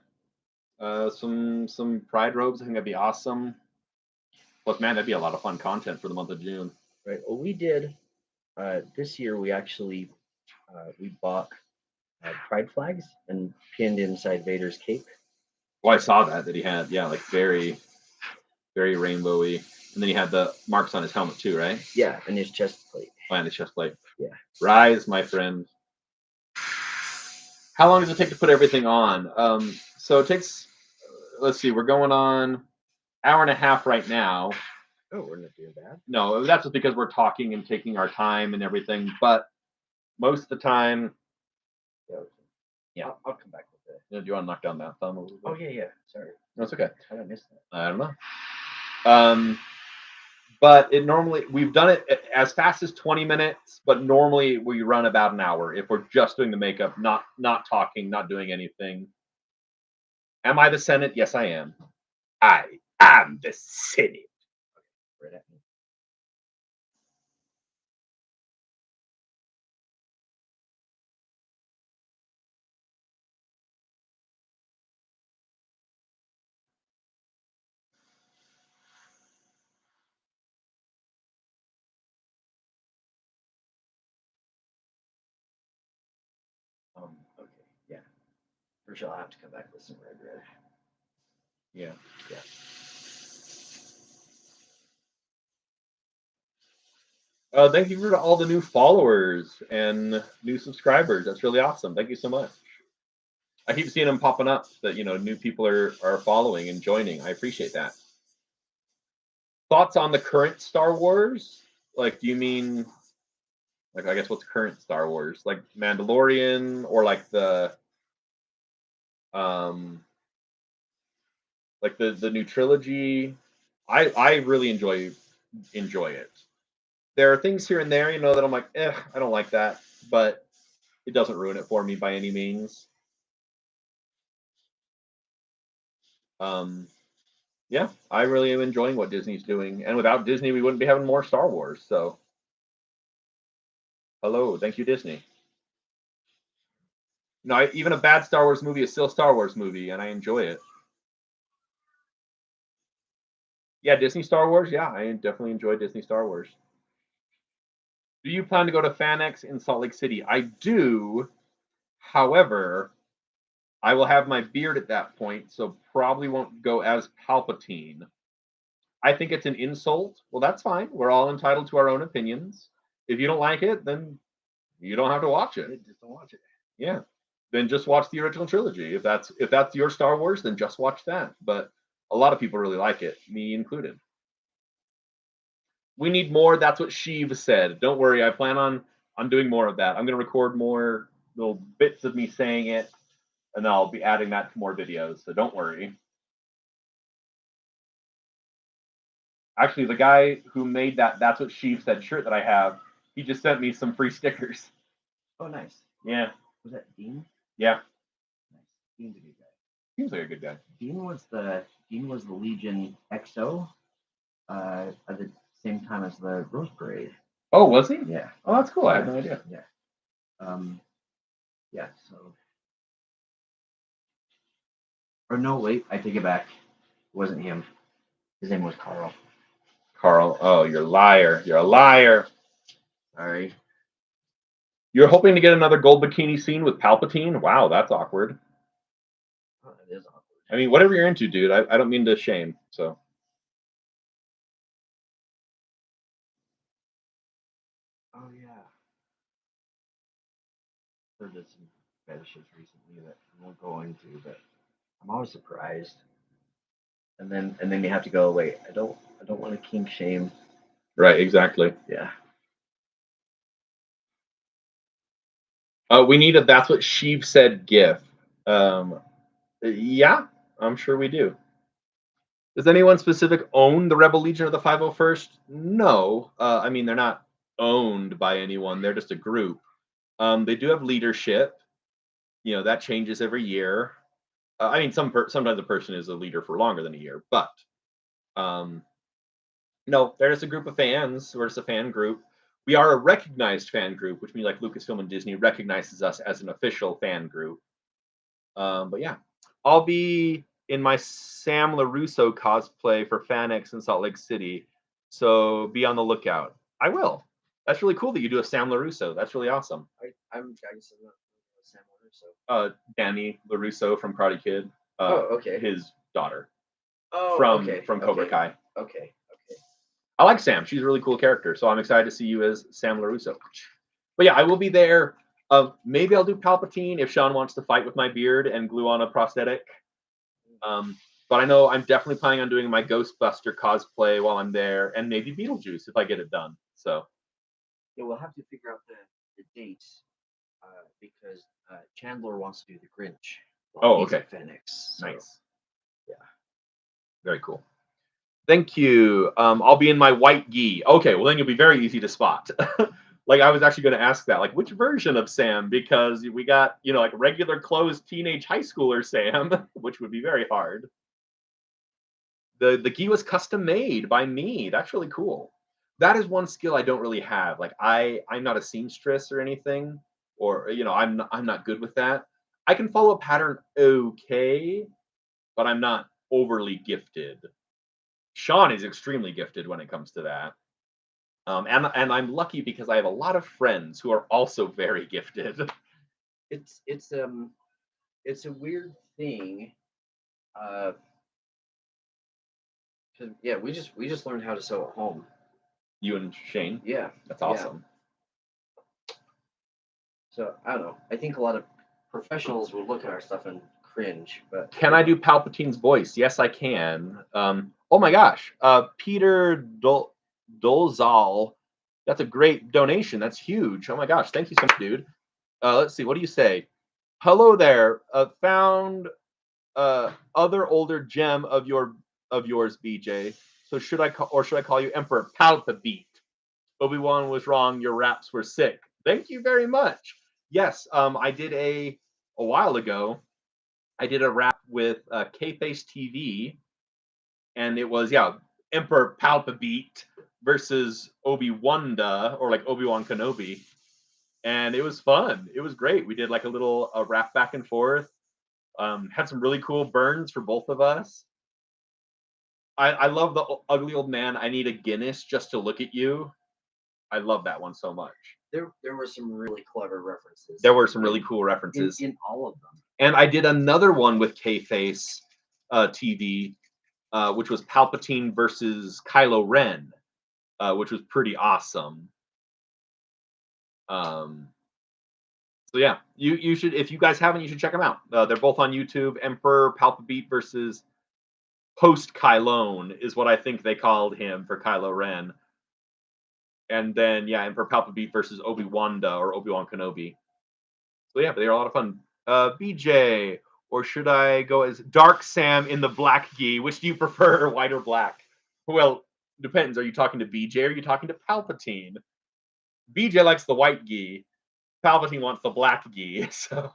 some pride robes. I think that'd be awesome. Plus, man, that'd be a lot of fun content for the month of June. Right. Well, we did this year. We actually we bought pride flags and pinned inside Vader's cape. Well, I saw that he had, yeah, like very, very rainbowy. And then he had the marks on his helmet too, right? Yeah, and his chest plate. Oh, and his chest plate. Yeah. Rise, my friend. How long does it take to put everything on? So it takes, let's see, we're going on hour and a half right now. Oh, we're not doing bad. No, that's just because we're talking and taking our time and everything. But most of the time, yeah, I'll come back with it. Do you want to knock down that thumb a little bit? Oh yeah. Sorry. No, it's okay. How did I miss that? I don't know. But it normally, we've done it as fast as 20 minutes, but normally we run about an hour if we're just doing the makeup, not talking, not doing anything. Am I the Senate? Yes, I am. I am the Senate. Right at me. Okay. Yeah. For sure, I'll have to come back with some red. Yeah. Yeah. Thank you for all the new followers and new subscribers. That's really awesome. Thank you so much. I keep seeing them popping up that new people are following and joining. I appreciate that. Thoughts on the current Star Wars? Like, do you mean like, I guess, what's current Star Wars? Like Mandalorian or like the like the new trilogy? I really enjoy it. There are things here and there, that I'm like, I don't like that, but it doesn't ruin it for me by any means. Yeah, I really am enjoying what Disney's doing, and without Disney, we wouldn't be having more Star Wars. So, hello, thank you, Disney. No, even a bad Star Wars movie is still a Star Wars movie, and I enjoy it. Yeah, Disney Star Wars. Yeah, I definitely enjoy Disney Star Wars. Do you plan to go to FanX in Salt Lake City? I do. However, I will have my beard at that point, so probably won't go as Palpatine. I think it's an insult. Well, that's fine. We're all entitled to our own opinions. If you don't like it, then you don't have to watch it. Just don't watch it. Yeah. Then just watch the original trilogy. If that's your Star Wars, then just watch that. But a lot of people really like it, me included. We need more. That's what Sheev said. Don't worry. I plan on doing more of that. I'm going to record more little bits of me saying it, and then I'll be adding that to more videos. So don't worry. Actually, the guy who made That's What Sheev Said shirt that I have, he just sent me some free stickers. Oh, nice. Yeah. Was that Dean? Yeah. Dean's a good guy. Seems like a good guy. Dean was the Legion XO at the same time as the Rose Parade. Oh, was he? Yeah. Oh, that's cool. I had no idea. Yeah. Yeah. So. Or no, wait. I take it back. It wasn't him. His name was Carl. Carl. Oh, you're a liar. You're a liar. Sorry. You're hoping to get another gold bikini scene with Palpatine? Wow, that's awkward. Oh, it is awkward. I mean, whatever you're into, dude. I don't mean to shame. So. Oh yeah. Heard of some fetishes recently that I won't go into, but I'm always surprised. And then you have to go, wait, I don't want to kink shame. Right. Exactly. Yeah. We need a "That's What Sheev Said" gif. Yeah, I'm sure we do. Does anyone specific own the Rebel Legion of the 501st? No. I mean, they're not owned by anyone. They're just a group. They do have leadership. You know, that changes every year. I mean, sometimes a person is a leader for longer than a year, but no, they're just a group of fans. We're just a fan group. We are a recognized fan group, which means like Lucasfilm and Disney recognizes us as an official fan group. But yeah, I'll be in my Sam LaRusso cosplay for FanX in Salt Lake City, so be on the lookout. I will. That's really cool that you do a Sam LaRusso. That's really awesome. I guess I'm not Sam LaRusso. Danny LaRusso from Karate Kid. Okay. His daughter. Oh, from Cobra Kai. Okay. I like Sam. She's a really cool character, so I'm excited to see you as Sam LaRusso. But yeah, I will be there. Maybe I'll do Palpatine if Shawn wants to fight with my beard and glue on a prosthetic. But I know I'm definitely planning on doing my Ghostbuster cosplay while I'm there, and maybe Beetlejuice if I get it done. So yeah, we'll have to figure out the dates because Chandler wants to do the Grinch. Oh, okay. Phoenix. So, nice. Yeah. Very cool. Thank you. I'll be in my white gi. Okay, well then you'll be very easy to spot. Like I was actually going to ask that, like which version of Sam, because we got, like regular clothes teenage high schooler Sam, which would be very hard. The gi was custom made by me. That's really cool. That is one skill I don't really have. Like I'm not a seamstress or anything, or I'm not good with that. I can follow a pattern okay, but I'm not overly gifted. Shawn is extremely gifted when it comes to that. And I'm lucky because I have a lot of friends who are also very gifted. It's a weird thing. Yeah, we just learned how to sew at home. You and Shane? Yeah. That's awesome. Yeah. So I don't know. I think a lot of professionals will look at our stuff and cringe, but can I do Palpatine's voice? Yes, I can. Oh my gosh. Peter Dolzal. That's a great donation. That's huge. Oh my gosh. Thank you so much, dude. Let's see. What do you say? Hello there. Found other older gem of yours, BJ. So should I call you Emperor Palpatine? Obi-Wan was wrong. Your raps were sick. Thank you very much. Yes, I did a while ago. I did a rap with K-Face TV, and it was Emperor Palpatine versus Obi-Wanda, or like Obi-Wan Kenobi, and it was fun. It was great. We did like a little rap back and forth. Had some really cool burns for both of us. I love the ugly old man. I need a Guinness just to look at you. I love that one so much. There were some really clever references. There were some really cool references in all of them. And I did another one with K-Face TV, which was Palpatine versus Kylo Ren, which was pretty awesome. So yeah, you should, if you guys haven't, you should check them out. They're both on YouTube. Emperor Palpatine versus Post Kylone is what I think they called him for Kylo Ren. And then Emperor Palpatine versus Obi-Wanda or Obi-Wan Kenobi. So yeah, but they're a lot of fun. BJ, or should I go as Dark Sam in the black gi? Which do you prefer, white or black? Well, depends. Are you talking to BJ or are you talking to Palpatine? BJ likes the white gi. Palpatine wants the black gi. So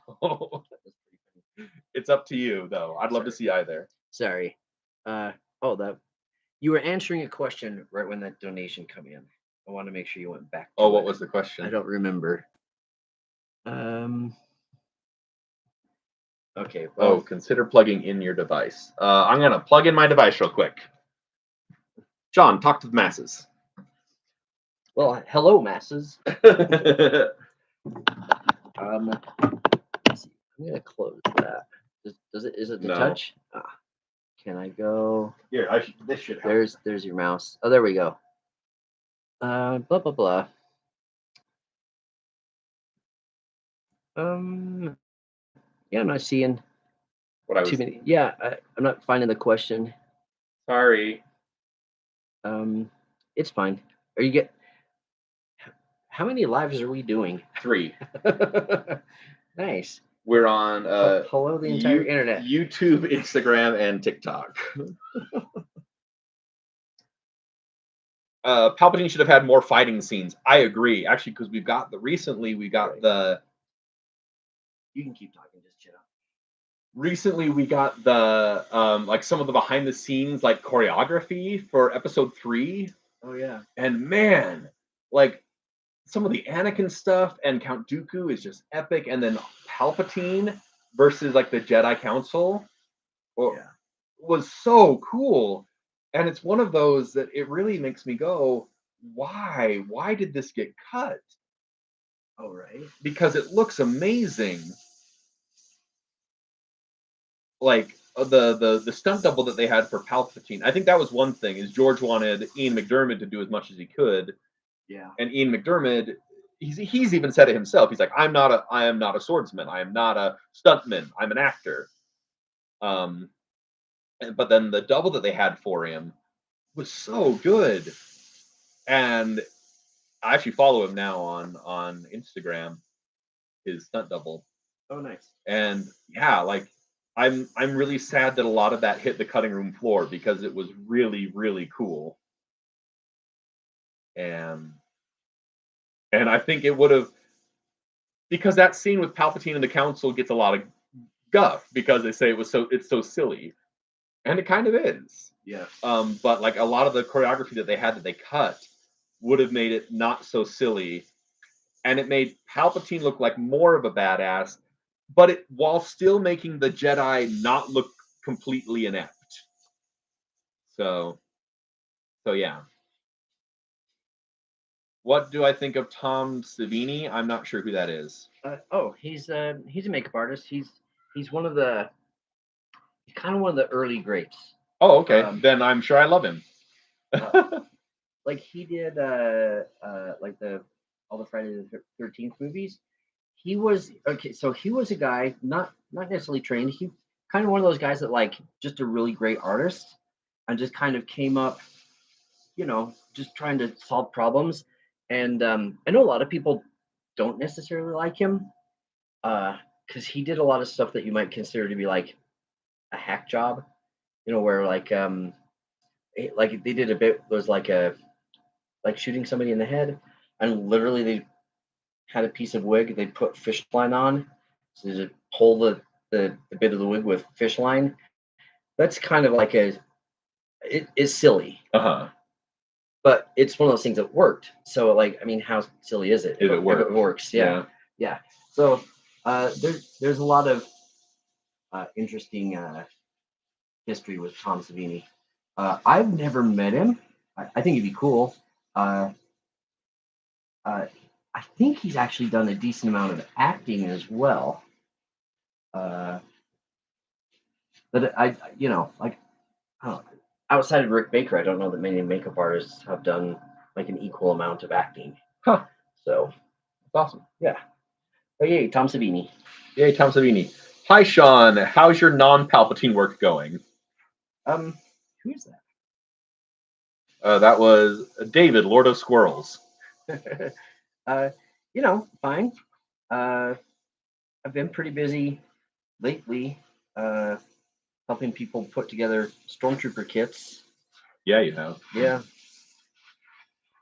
It's up to you, though. I'd love to see either. Sorry. That you were answering a question right when that donation come in. I want to make sure you went back to Oh, what it. was the question? I don't remember. Okay. Well, Consider plugging in your device. I'm gonna plug in my device real quick. John, talk to the masses. well, hello, masses. Here, Let's see. I'm gonna close that. Does it? Is it the No. touch? Can I go? this should help. There's your mouse. Oh, there we go. Blah blah blah. Yeah, I'm not seeing What I was. too many. Yeah, I'm not finding the question. Sorry. It's fine. Are you get? How many lives are we doing? 3. Nice. We're on Hello, the entire internet. YouTube, Instagram, and TikTok. Palpatine should have had more fighting scenes. I agree, actually, because recently we got the. You can keep talking, just chill. Recently we got the like some of the behind the scenes like choreography for episode 3. Oh yeah. And man, like some of the Anakin stuff and Count Dooku is just epic, and then Palpatine versus like the Jedi Council was so cool. And it's one of those that it really makes me go, why? Why did this get cut? Oh right. Because it looks amazing. Like the stunt double that they had for Palpatine. I think that was one thing, is George wanted Ian McDiarmid to do as much as he could. Yeah. And Ian McDiarmid, he's even said it himself. He's like, I am not a swordsman. I am not a stuntman. I'm an actor. But then the double that they had for him was so good. And I actually follow him now on Instagram, his stunt double. Oh nice. And yeah, like I'm really sad that a lot of that hit the cutting room floor, because it was really, really cool. And I think it would have, because that scene with Palpatine and the Council gets a lot of guff because they say it's so silly, and it kind of is. Yeah. But like a lot of the choreography that they had that they cut would have made it not so silly, and it made Palpatine look like more of a badass, but it while still making the Jedi not look completely inept. So yeah. What do I think of Tom Savini? I'm not sure who that is. He's a makeup artist. He's one of the he's kind of one of the early greats. Oh, okay. Then I'm sure I love him. Like he did like all the Friday the 13th movies. He was okay, so he was a guy not necessarily trained. He kind of one of those guys that like just a really great artist and just kind of came up, just trying to solve problems. And I know a lot of people don't necessarily like him because he did a lot of stuff that you might consider to be like a hack job, where like they did a bit was like shooting somebody in the head, and literally they had a piece of wig they put fish line on, so they just pull the bit of the wig with fish line. That's kind of like it's silly. But it's one of those things that worked. So like, I mean, how silly is it? If it works, yeah. So there's a lot of interesting history with Tom Savini. I've never met him. I think he'd be cool. I think he's actually done a decent amount of acting as well. But I don't know, outside of Rick Baker, I don't know that many makeup artists have done like an equal amount of acting. Huh. So that's awesome. Yeah. Oh yay, Tom Savini. Yay, Tom Savini. Hi, Sean. How's your non-Palpatine work going? Who is that? That was David, Lord of Squirrels. Fine. I've been pretty busy lately, helping people put together stormtrooper kits. Yeah, you have. Yeah.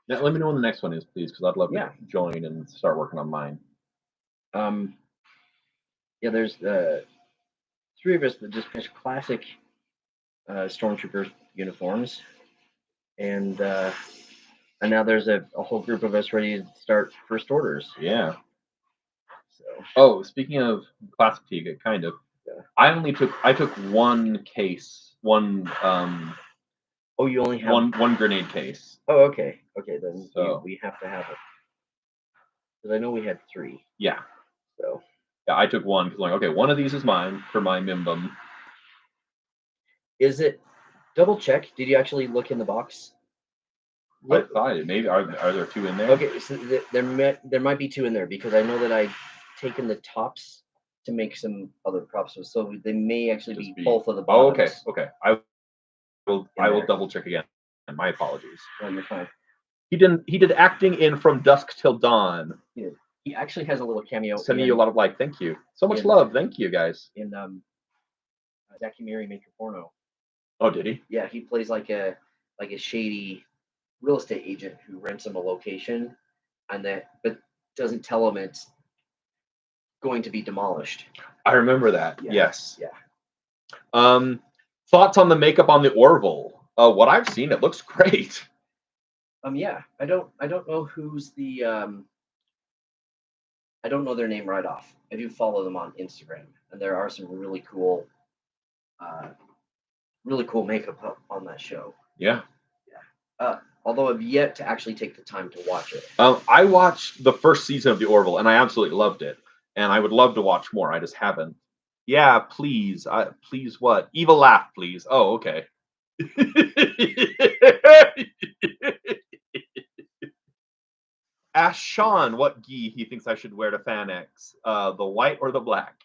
Now, let me know when the next one is, please, because I'd love to join and start working on mine. Yeah, there's 3 of us that just finished classic stormtrooper uniforms, and now there's a whole group of us ready to start first orders. Yeah. So Oh, speaking of class fatigue, kind of. Yeah. I took one case, one oh, you only have one grenade case. Oh, okay, then So- we have to have it because I know we had 3. Yeah. So Yeah, I took one because like, okay, one of these is mine for my Mimbum. is it double check? Did you actually look in the box? I thought it maybe are there 2 in there? Okay, so there might be 2 in there because I know that I've taken the tops to make some other props, so they may actually Just be both of the Oh, bottoms. okay. I will there. double check again. My apologies. Oh, you're fine. He did acting in From Dusk Till Dawn. He actually has a little cameo. Sending you a lot of like, thank you. So much love. Thank you guys. In Jackie Mary Make Your Porno. Oh, did he? Yeah, he plays like a shady real estate agent who rents him a location, but doesn't tell him it's going to be demolished. I remember that. Yeah. Yes. Yeah. Thoughts on the makeup on the Orville? What I've seen, it looks great. Yeah. I don't know who's the I don't know their name right off. I do follow them on Instagram, and there are some really cool makeup on that show. Yeah. Although I've yet to actually take the time to watch it. I watched the first season of the Orville, and I absolutely loved it. And I would love to watch more. I just haven't. Yeah, please. Please what? Evil laugh, please. Oh, okay. Ask Shawn what gi he thinks I should wear to FanX. The white or the black?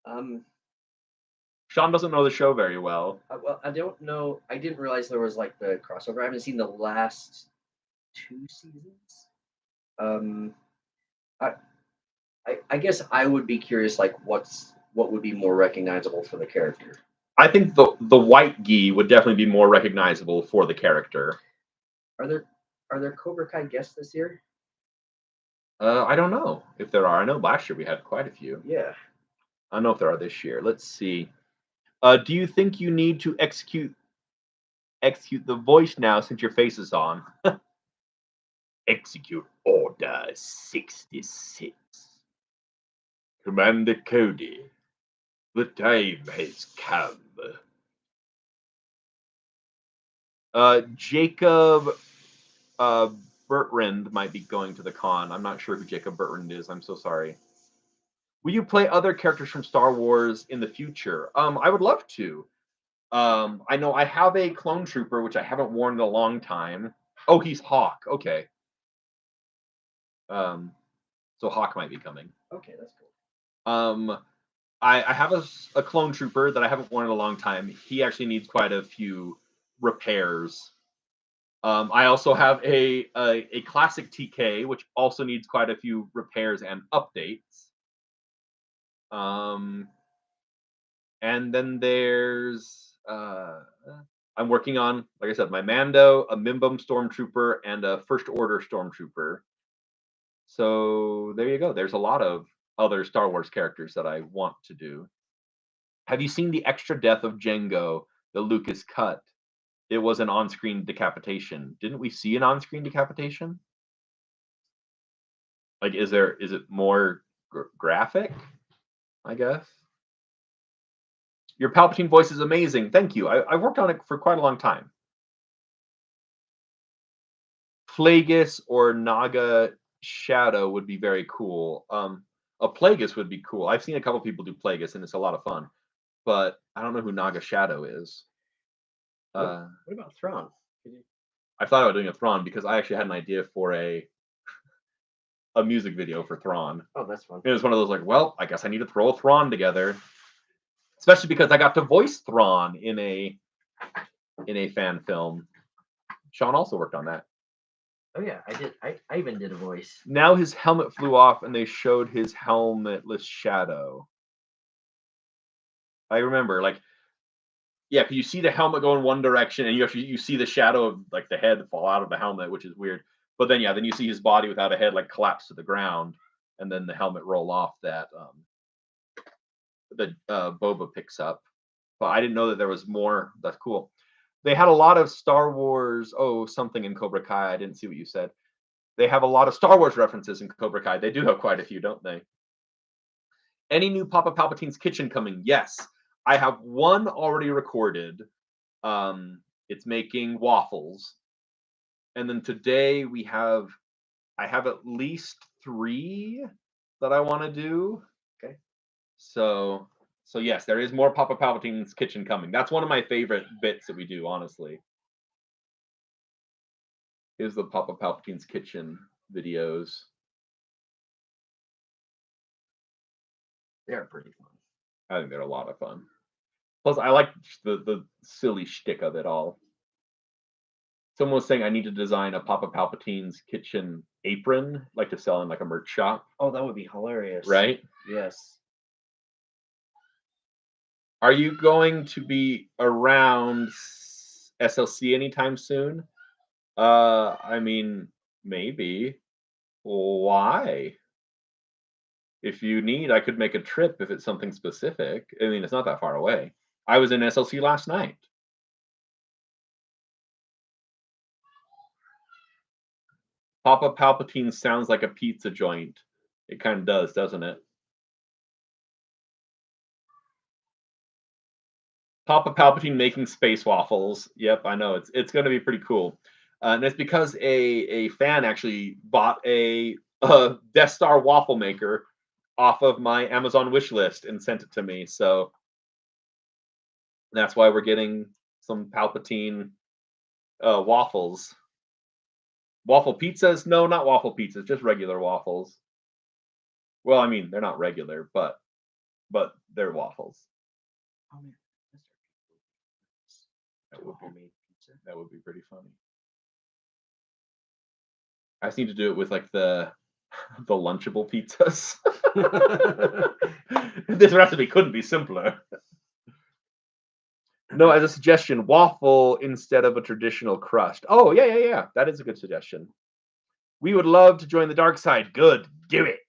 Shawn doesn't know the show very well. Well, I don't know. I didn't realize there was like the crossover. I haven't seen the last 2 seasons. I guess I would be curious, like what would be more recognizable for the character. I think the white gi would definitely be more recognizable for the character. Are there Cobra Kai guests this year? I don't know if there are. I know last year we had quite a few. Yeah. I don't know if there are this year. Let's see. Do you think you need to execute the voice now since your face is on? Execute Order 66. Commander Cody, the time has come. Jacob Bertrand might be going to the con. I'm not sure who Jacob Bertrand is. I'm so sorry. Will you play other characters from Star Wars in the future? I would love to. I know I have a clone trooper, which I haven't worn in a long time. Oh, he's Hawk. Okay. So Hawk might be coming. Okay, that's cool. I have a clone trooper that I haven't worn in a long time. He actually needs quite a few repairs. I also have a classic TK, which also needs quite a few repairs and updates. And then there's I'm working on, like I said, my Mando, a Mimbum Stormtrooper, and a First Order Stormtrooper. So there you go. There's a lot of other Star Wars characters that I want to do. Have you seen the extra death of Jango that Lucas cut? It was an on-screen decapitation. Didn't we see an on-screen decapitation? Like, is it more graphic? I guess. Your Palpatine voice is amazing. Thank you. I worked on it for quite a long time. Plagueis or Naga Shadow would be very cool. A Plagueis would be cool. I've seen a couple people do Plagueis, and it's a lot of fun. But I don't know who Naga Shadow is. What about Thrawn? I thought about doing a Thrawn because I actually had an idea for a music video for Thrawn. Oh, that's fun. It was one of those like, well, I guess I need to throw a Thrawn together. Especially because I got to voice Thrawn in a fan film. Shawn also worked on that. Oh yeah, I did. I even did a voice. Now his helmet flew off and they showed his helmetless shadow. I remember, like, yeah, because you see the helmet go in one direction and you see the shadow of like the head fall out of the helmet, which is weird. But then then you see his body without a head like collapse to the ground, and then the helmet roll off that Boba picks up, but I didn't know that there was more. That's cool. They had a lot of Star Wars. Oh, something in Cobra Kai. I didn't see what you said. They have a lot of Star Wars references in Cobra Kai. They do have quite a few, don't they? Any new Papa Palpatine's Kitchen coming? Yes, I have one already recorded. It's making waffles, and then today I have at least 3 that I want to do. Okay. So yes, there is more Papa Palpatine's Kitchen coming. That's one of my favorite bits that we do, honestly. Is the Papa Palpatine's Kitchen videos. They're pretty fun. I think they're a lot of fun. Plus, I like the silly shtick of it all. Someone was saying I need to design a Papa Palpatine's Kitchen apron, like to sell in like a merch shop. Oh, that would be hilarious. Right? Yes. Are you going to be around SLC anytime soon? I mean, maybe. Why? If you need, I could make a trip if it's something specific. I mean, it's not that far away. I was in SLC last night. Papa Palpatine sounds like a pizza joint. It kind of does, doesn't it? Papa Palpatine making space waffles. Yep, I know. It's going to be pretty cool. And it's because a fan actually bought a Death Star waffle maker off of my Amazon wish list and sent it to me. So that's why we're getting some Palpatine waffles. Waffle pizzas? No, not waffle pizzas, just regular waffles. Well, I mean, they're not regular, but they're waffles. Oh man, That would be homemade pizza. That would be pretty funny. I just need to do it with like the Lunchable pizzas. This recipe couldn't be simpler. No, as a suggestion, waffle instead of a traditional crust. Oh, yeah. That is a good suggestion. We would love to join the dark side. Good. Do it.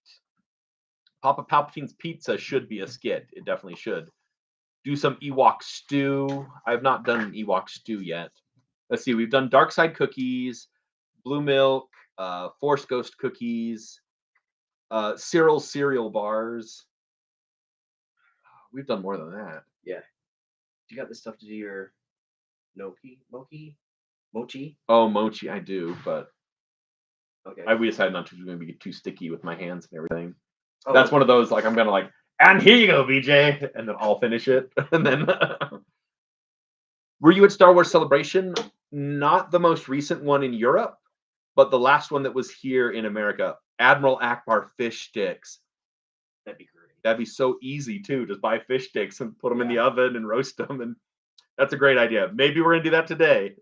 Papa Palpatine's pizza should be a skit. It definitely should. Do some Ewok stew. I've not done an Ewok stew yet. Let's see. We've done dark side cookies, blue milk, Force Ghost cookies, Cyril's cereal bars. We've done more than that. Yeah. You got the stuff to do your mochi? Oh, mochi, I do, but okay. we decided not to maybe get too sticky with my hands and everything. Oh, That's one of those like I'm gonna like, and here you go, BJ, and then I'll finish it, and then. Were you at Star Wars Celebration? Not the most recent one in Europe, but the last one that was here in America. Admiral Akbar fish sticks. That'd be great. That'd be so easy too. Just buy fish sticks and put them in the oven and roast them, and that's a great idea. Maybe we're gonna do that today.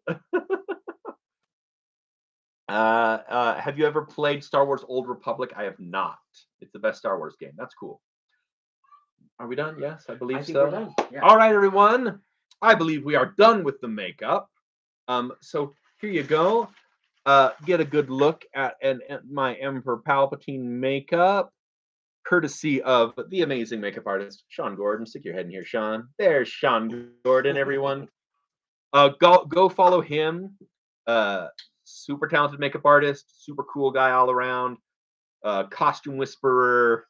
Have you ever played Star Wars Old Republic? I have not. It's the best Star Wars game. That's cool. Are we done? Yes, I believe so. We're done. Yeah. All right, everyone. I believe we are done with the makeup. So here you go. Get a good look at my Emperor Palpatine makeup, courtesy of the amazing makeup artist Shawn Gordon. Stick your head in here, Shawn. There's Shawn Gordon, everyone. Go follow him. Super talented makeup artist, super cool guy all around. Costume whisperer.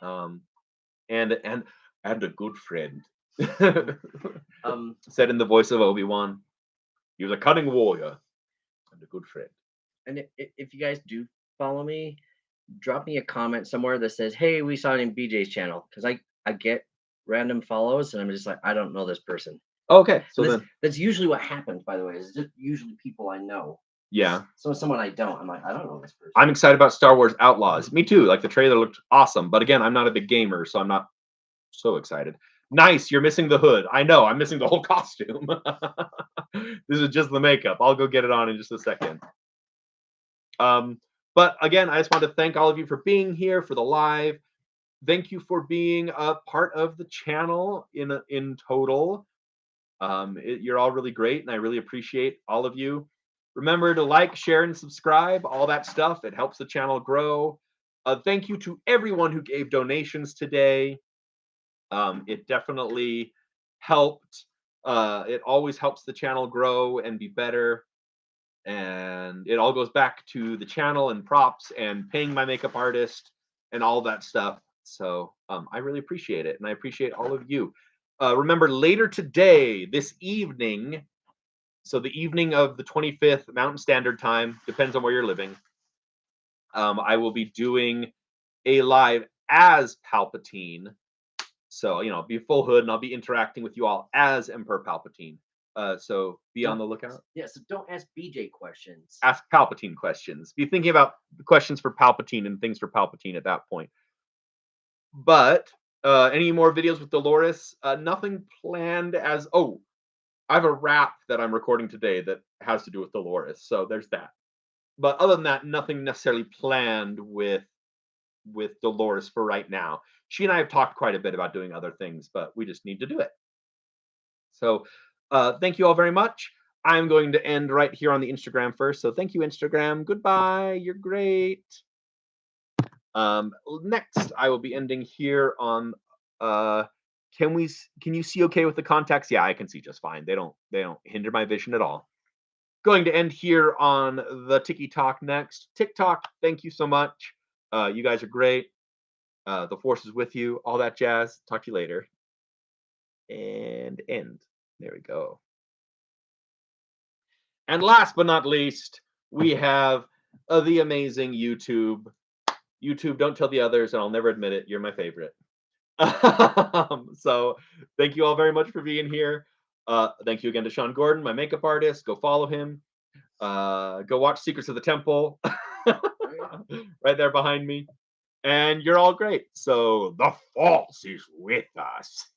And a good friend. Said in the voice of Obi-Wan. He was a cunning warrior and a good friend. And if you guys do follow me, drop me a comment somewhere that says, "Hey, we saw it in BJ's channel," because I get random follows and I'm just like, I don't know this person. Okay, so that's usually what happens. By the way, is just usually people I know. Yeah. So someone I don't, I'm like, I don't know this person. I'm excited about Star Wars Outlaws. Me too. Like the trailer looked awesome, but again, I'm not a big gamer, so I'm not so excited. Nice, you're missing the hood. I know, I'm missing the whole costume. This is just the makeup. I'll go get it on in just a second. But again, I just want to thank all of you for being here for the live. Thank you for being a part of the channel in total. You're all really great, and I really appreciate all of you. Remember to like, share, and subscribe, all that stuff. It helps the channel grow. Thank you to everyone who gave donations today. It definitely helped. It always helps the channel grow and be better. And it all goes back to the channel and props and paying my makeup artist and all that stuff. So I really appreciate it, and I appreciate all of you. Remember, later today, this evening, so the evening of the 25th Mountain Standard Time, depends on where you're living, I will be doing a live as Palpatine. So, be full hood, and I'll be interacting with you all as Emperor Palpatine. So be on the lookout. Yeah, so don't ask BJ questions. Ask Palpatine questions. Be thinking about the questions for Palpatine and things for Palpatine at that point. But any more videos with Dolores? Nothing planned as. Oh, I have a rap that I'm recording today that has to do with Dolores. So there's that. But other than that, nothing necessarily planned with Dolores for right now. She and I have talked quite a bit about doing other things, but we just need to do it. So thank you all very much. I'm going to end right here on the Instagram first. So thank you, Instagram. Goodbye. You're great. Next, I will be ending here on. Can you see okay with the contacts? Yeah, I can see just fine. They don't hinder my vision at all. Going to end here on the Tiki Talk next. TikTok, thank you so much. You guys are great. The force is with you. All that jazz. Talk to you later. And end. There we go. And last but not least, we have the amazing YouTube. YouTube, don't tell the others, and I'll never admit it. You're my favorite. So thank you all very much for being here. Thank you again to Shawn Gordon, my makeup artist. Go follow him. Go watch Secrets of the Temple right there behind me. And you're all great. So the force is with us.